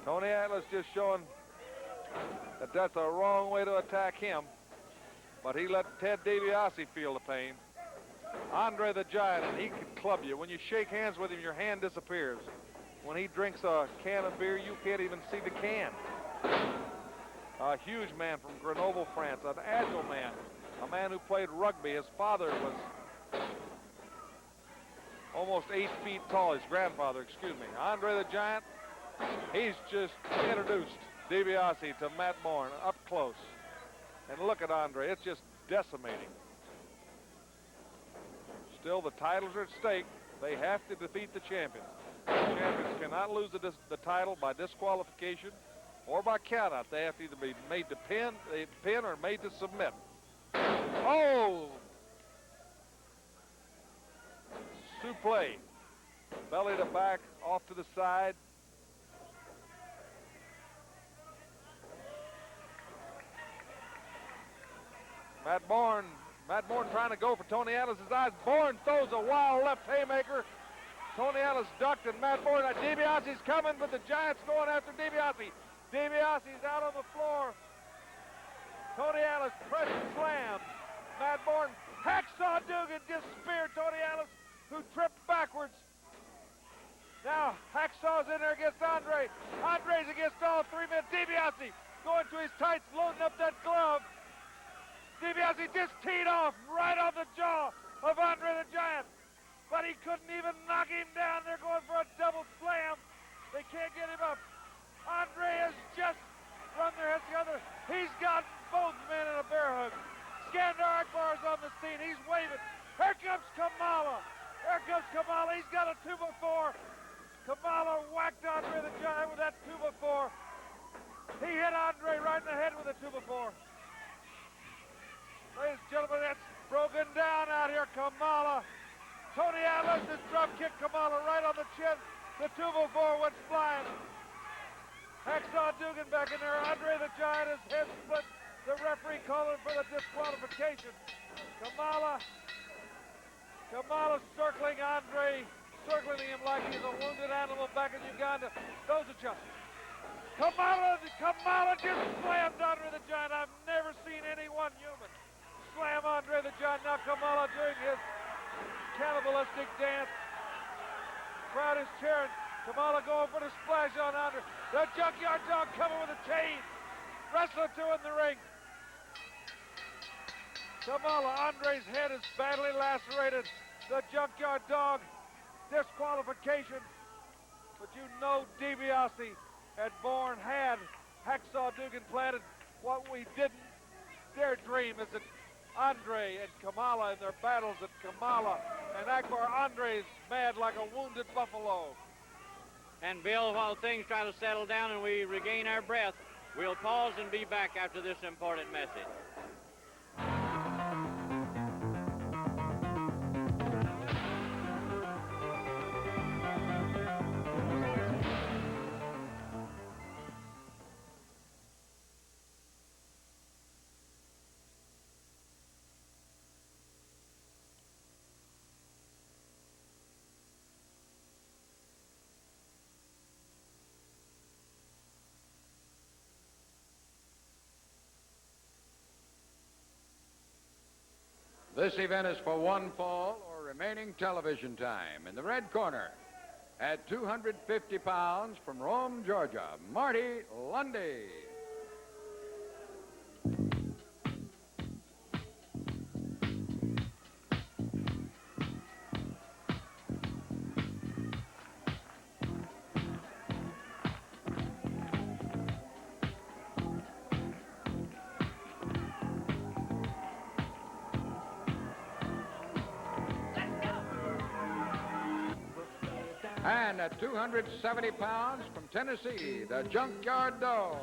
Tony Atlas just showing that that's a wrong way to attack him. but he let Ted DiBiase feel the pain. Andre the Giant, and he can club you. When you shake hands with him, your hand disappears. When he drinks a can of beer, you can't even see the can. A huge man from Grenoble, France, an agile man, a man who played rugby. His father was almost 8 feet tall, his grandfather, excuse me. Andre the Giant, he's just introduced DiBiase to Matt Bourne up close. And look at Andre, it's just decimating. Still, the titles are at stake. They have to defeat the champions. The champions cannot lose the title by disqualification or by countout. They have to either be made to pin or made to submit. Oh! Suplex. Belly to back, off to the side. Matt Bourne trying to go for Tony Atlas's eyes. Bourne throws a wild left haymaker. Tony Atlas ducked, and Matt Bourne, DiBiase's coming, but the Giant's going after DiBiase. DiBiase's out on the floor. Tony Atlas press and slam. Matt Bourne, Hacksaw Dugan just speared Tony Atlas, who tripped backwards. Now Hacksaw's in there against Andre. Andre's against all 3 men. DiBiase going to his tights, loading up that glove. DiBiase just teed off right on the jaw of Andre the Giant, but he couldn't even knock him down. They're going for a double slam. They can't get him up. Andre has just run their heads together. He's got both men in a bear hug. Skandar Akbar's on the scene. He's waving. Here comes Kamala. Here comes Kamala. He's got a 2x4. Kamala whacked Andre the Giant with that 2x4. He hit Andre right in the head with a 2x4. Ladies and gentlemen, that's broken down out here. Kamala. Tony Atlas has drop kicked Kamala right on the chin. The 2x4 went flying. Hacksaw Dugan back in there. Andre the Giant, his head split. The referee calling for the disqualification. Kamala circling Andre, circling him like he's a wounded animal back in Uganda. Those are just. Kamala just slammed Andre the Giant. I've never seen anyone human slam Andre the Giant. Now Kamala doing his cannibalistic dance. Crowd is cheering. Kamala going for the splash on Andre. The Junkyard Dog coming with a chain. Wrestler 2 in the ring. Kamala, Andre's head is badly lacerated. The Junkyard Dog, disqualification. But you know DiBiase had Bourne had Hacksaw Dugan planted. What we didn't dare dream is that Andre and Kamala in their battles, that Kamala and Akbar, Andre's mad like a wounded buffalo. And Bill, while things try to settle down and we regain our breath, we'll pause and be back after this important message. This event is for one fall or remaining television time. In the red corner, at 250 pounds from Rome, Georgia, Marty Lundy. And at 270 pounds from Tennessee, the Junkyard Dog.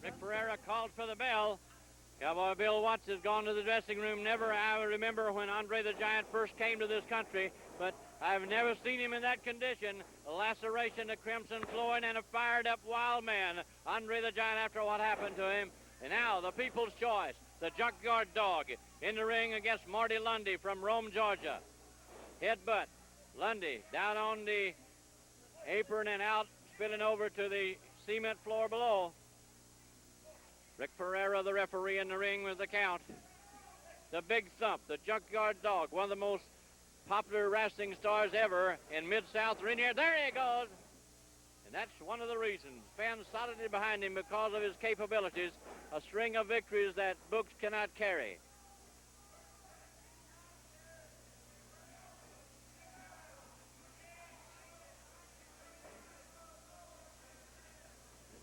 Rick Ferreira called for the bell. Cowboy Bill Watts has gone to the dressing room. I remember when Andre the Giant first came to this country, but I've never seen him in that condition. A laceration, a crimson flowing, and a fired-up wild man. Andre the Giant after what happened to him. And now the People's Choice, the Junkyard Dog, in the ring against Marty Lundy from Rome, Georgia. Headbutt. Lundy down on the apron and out, spilling over to the cement floor below. Rick Ferreira, the referee, in the ring with the count. The Big Thump, the Junkyard Dog, one of the most popular wrestling stars ever in Mid-South. There he goes. And that's one of the reasons. Fans solidly behind him because of his capabilities, a string of victories that books cannot carry.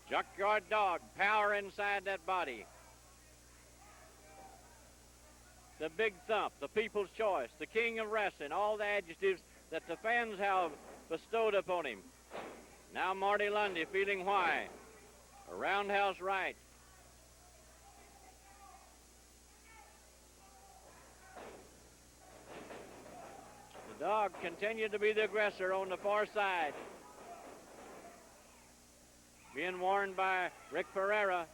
The Junkyard Dog, power inside that body. The Big Thump, the People's Choice, the King of Wrestling, all the adjectives that the fans have bestowed upon him. Now Marty Lundy feeling why. A roundhouse right. The Dog continued to be the aggressor on the far side. Being warned by Rick Ferreira.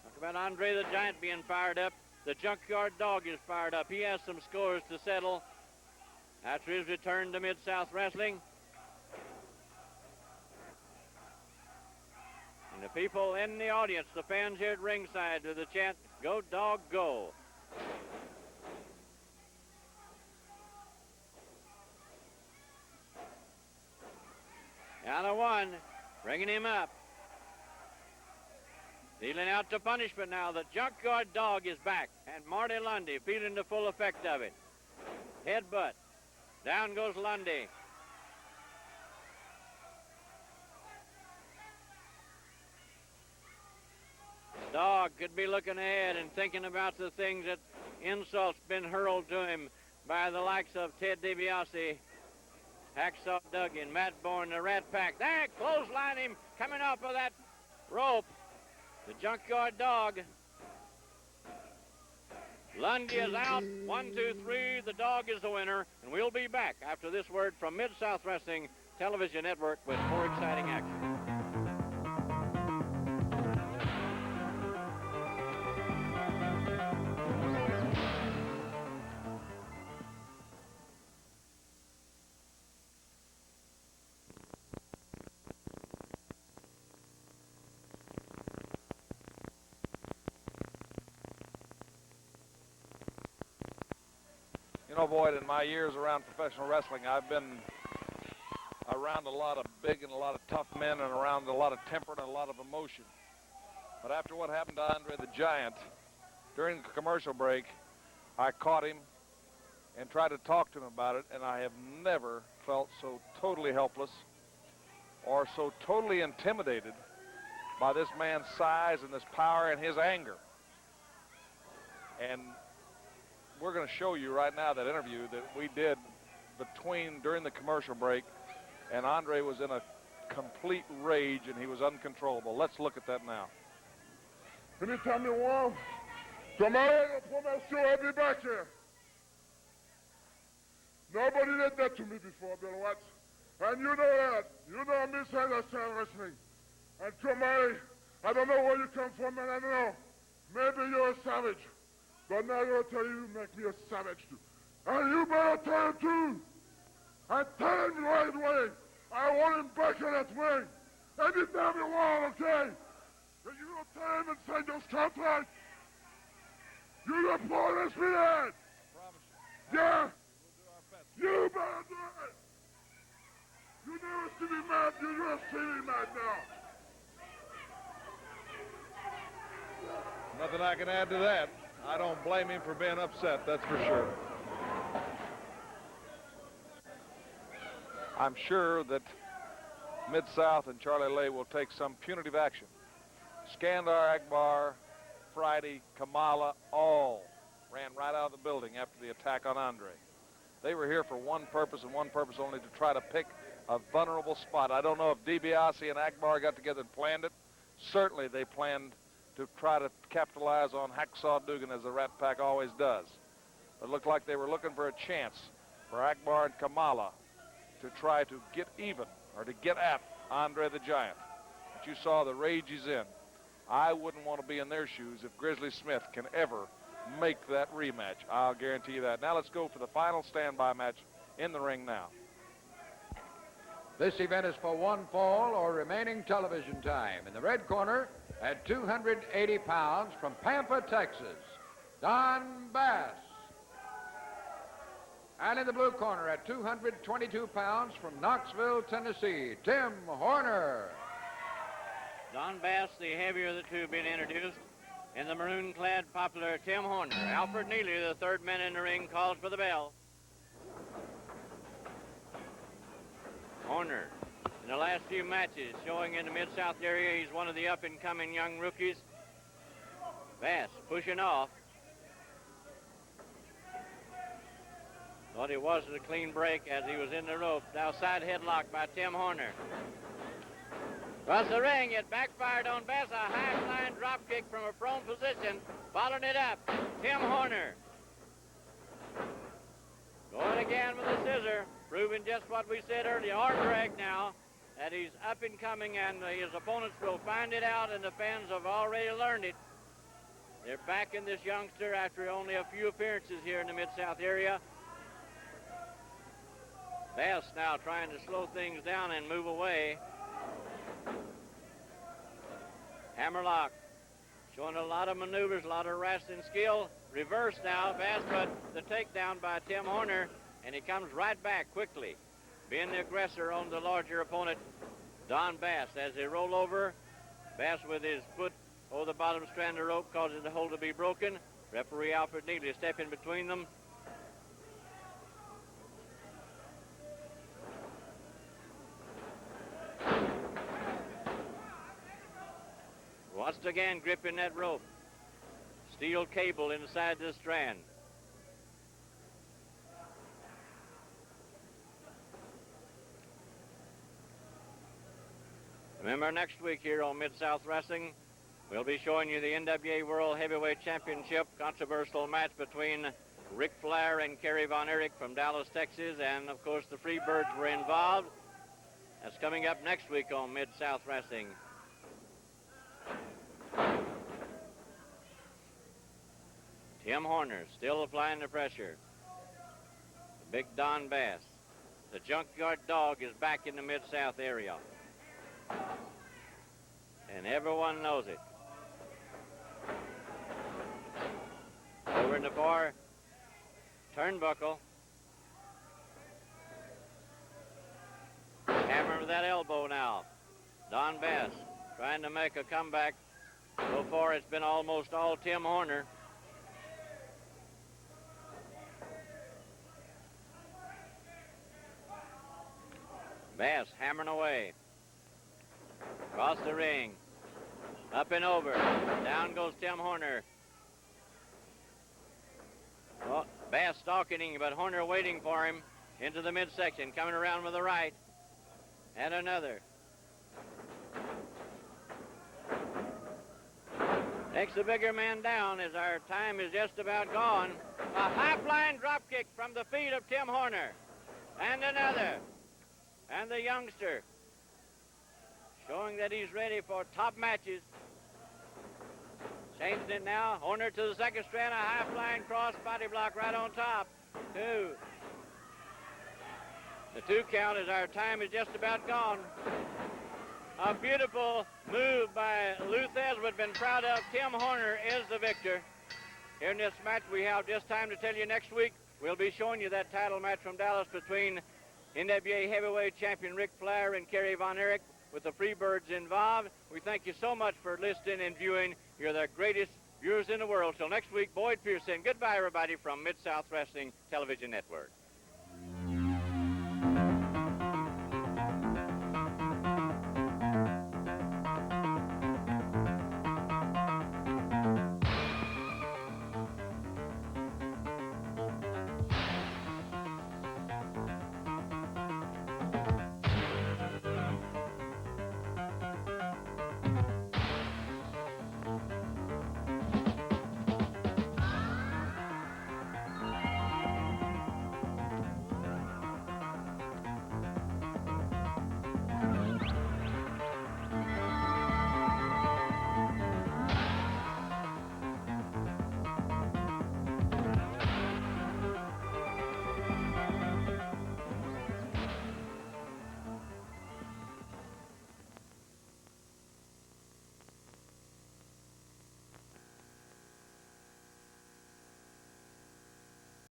Talk about Andre the Giant being fired up. The Junkyard Dog is fired up. He has some scores to settle after his return to Mid-South Wrestling. And the people in the audience, the fans here at ringside, with the chant, "Go Dog, go." Down to one, bringing him up. Dealing out the punishment now. The Junkyard Dog is back, and Marty Lundy feeling the full effect of it. Headbutt. Down goes Lundy. The Dog could be looking ahead and thinking about the things that insults been hurled to him by the likes of Ted DiBiase, Hacksaw Duggan, Matt Bourne, the Rat Pack. There, clothesline him, coming off of that rope. The Junkyard Dog. Lundy is out. 1, 2, 3. The Dog is the winner. And we'll be back after this word from Mid-South Wrestling Television Network with more exciting action. You know, Boyd, in my years around professional wrestling, I've been around a lot of big and a lot of tough men and around a lot of temper and a lot of emotion. But after what happened to Andre the Giant, during the commercial break, I caught him and tried to talk to him about it, and I have never felt so totally helpless or so totally intimidated by this man's size and this power and his anger. And we're going to show you right now that interview that we did during the commercial break, and Andre was in a complete rage and he was uncontrollable. Let's look at that now. Anytime you want, tomorrow promotion will be back here. Nobody did that to me before, Bill Watts. And you know that. You know me, misunderstand wrestling. And tomorrow, I don't know where you come from, and I don't know. Maybe you're a savage. But now I'm going to tell you make me a savage too. And you better tell him too. And tell him right away. I want him back in that ring. Anytime you want, okay? But you don't tell him and sign those contracts. You don't promise me that. Promise you. Yeah. We'll do our best. You better do it. You never see me mad. You never see me mad now. Nothing I can add to that. I don't blame him for being upset, that's for sure. I'm sure that Mid-South and Charlie Lay will take some punitive action. Skandar, Akbar, Friday, Kamala, all ran right out of the building after the attack on Andre. They were here for one purpose and one purpose only, to try to pick a vulnerable spot. I don't know if DiBiase and Akbar got together and planned it. Certainly they planned to try to capitalize on Hacksaw Duggan, as the Rat Pack always does. It looked like they were looking for a chance for Akbar and Kamala to try to get even or to get at Andre the Giant. But you saw the rage he's in. I wouldn't want to be in their shoes if Grizzly Smith can ever make that rematch. I'll guarantee you that. Now let's go for the final standby match in the ring now. This event is for one fall or remaining television time. In the red corner, at 280 pounds from Pampa, Texas, Don Bass. And in the blue corner, at 222 pounds from Knoxville, Tennessee, Tim Horner. Don Bass, the heavier of the two, being introduced. In the maroon-clad popular Tim Horner. Alfred Neely, the third man in the ring, calls for the bell. Horner, in the last few matches, showing in the Mid-South area, he's one of the up-and-coming young rookies. Bass pushing off. Thought it wasn't a clean break as he was in the rope. Now side headlock by Tim Horner. Across the ring, it backfired on Bass. A high-flying drop kick from a prone position. Following it up, Tim Horner. Going again with a scissor, proving just what we said earlier. Arm drag now, that he's up and coming, and his opponents will find it out, and the fans have already learned it. They're backing this youngster after only a few appearances here in the Mid-South area. Bass now trying to slow things down and move away. Hammerlock, showing a lot of maneuvers, a lot of wrestling skill. Reverse now, Bass, but the takedown by Tim Horner, and he comes right back quickly, being the aggressor on the larger opponent, Don Bass. As they roll over, Bass with his foot over the bottom strand of rope, causing the hold to be broken. Referee Alfred Neely stepping between them. Once again, gripping that rope. Steel cable inside the strand. Remember, next week here on Mid-South Wrestling, we'll be showing you the NWA World Heavyweight Championship controversial match between Ric Flair and Kerry Von Erich from Dallas, Texas, and of course the Freebirds were involved. That's coming up next week on Mid-South Wrestling. Tim Horner still applying the pressure. The big Don Bass. The Junkyard Dog is back in the Mid-South area. And everyone knows it. Over in the far turnbuckle. Hammer with that elbow now. Don Bass trying to make a comeback. So far it's been almost all Tim Horner. Bass hammering away. Across the ring. Up and over. Down goes Tim Horner. Well, Bass stalking him, but Horner waiting for him into the midsection. Coming around with the right. And another. Takes the bigger man down as our time is just about gone. A high-flying drop kick from the feet of Tim Horner. And another. And the youngster showing that he's ready for top matches. Changing it now. Horner to the second strand. A high-flying cross body block right on top. Two. The 2 count as our time is just about gone. A beautiful move by Lou Theswood. Been proud of. Tim Horner is the victor. Here in this match, we have just time to tell you next week, we'll be showing you that title match from Dallas between NWA Heavyweight Champion Ric Flair and Kerry Von Erich with the Freebirds involved. We thank you so much for listening and viewing. You're the greatest viewers in the world. Till next week, Boyd Pearson. Goodbye, everybody, from Mid-South Wrestling Television Network.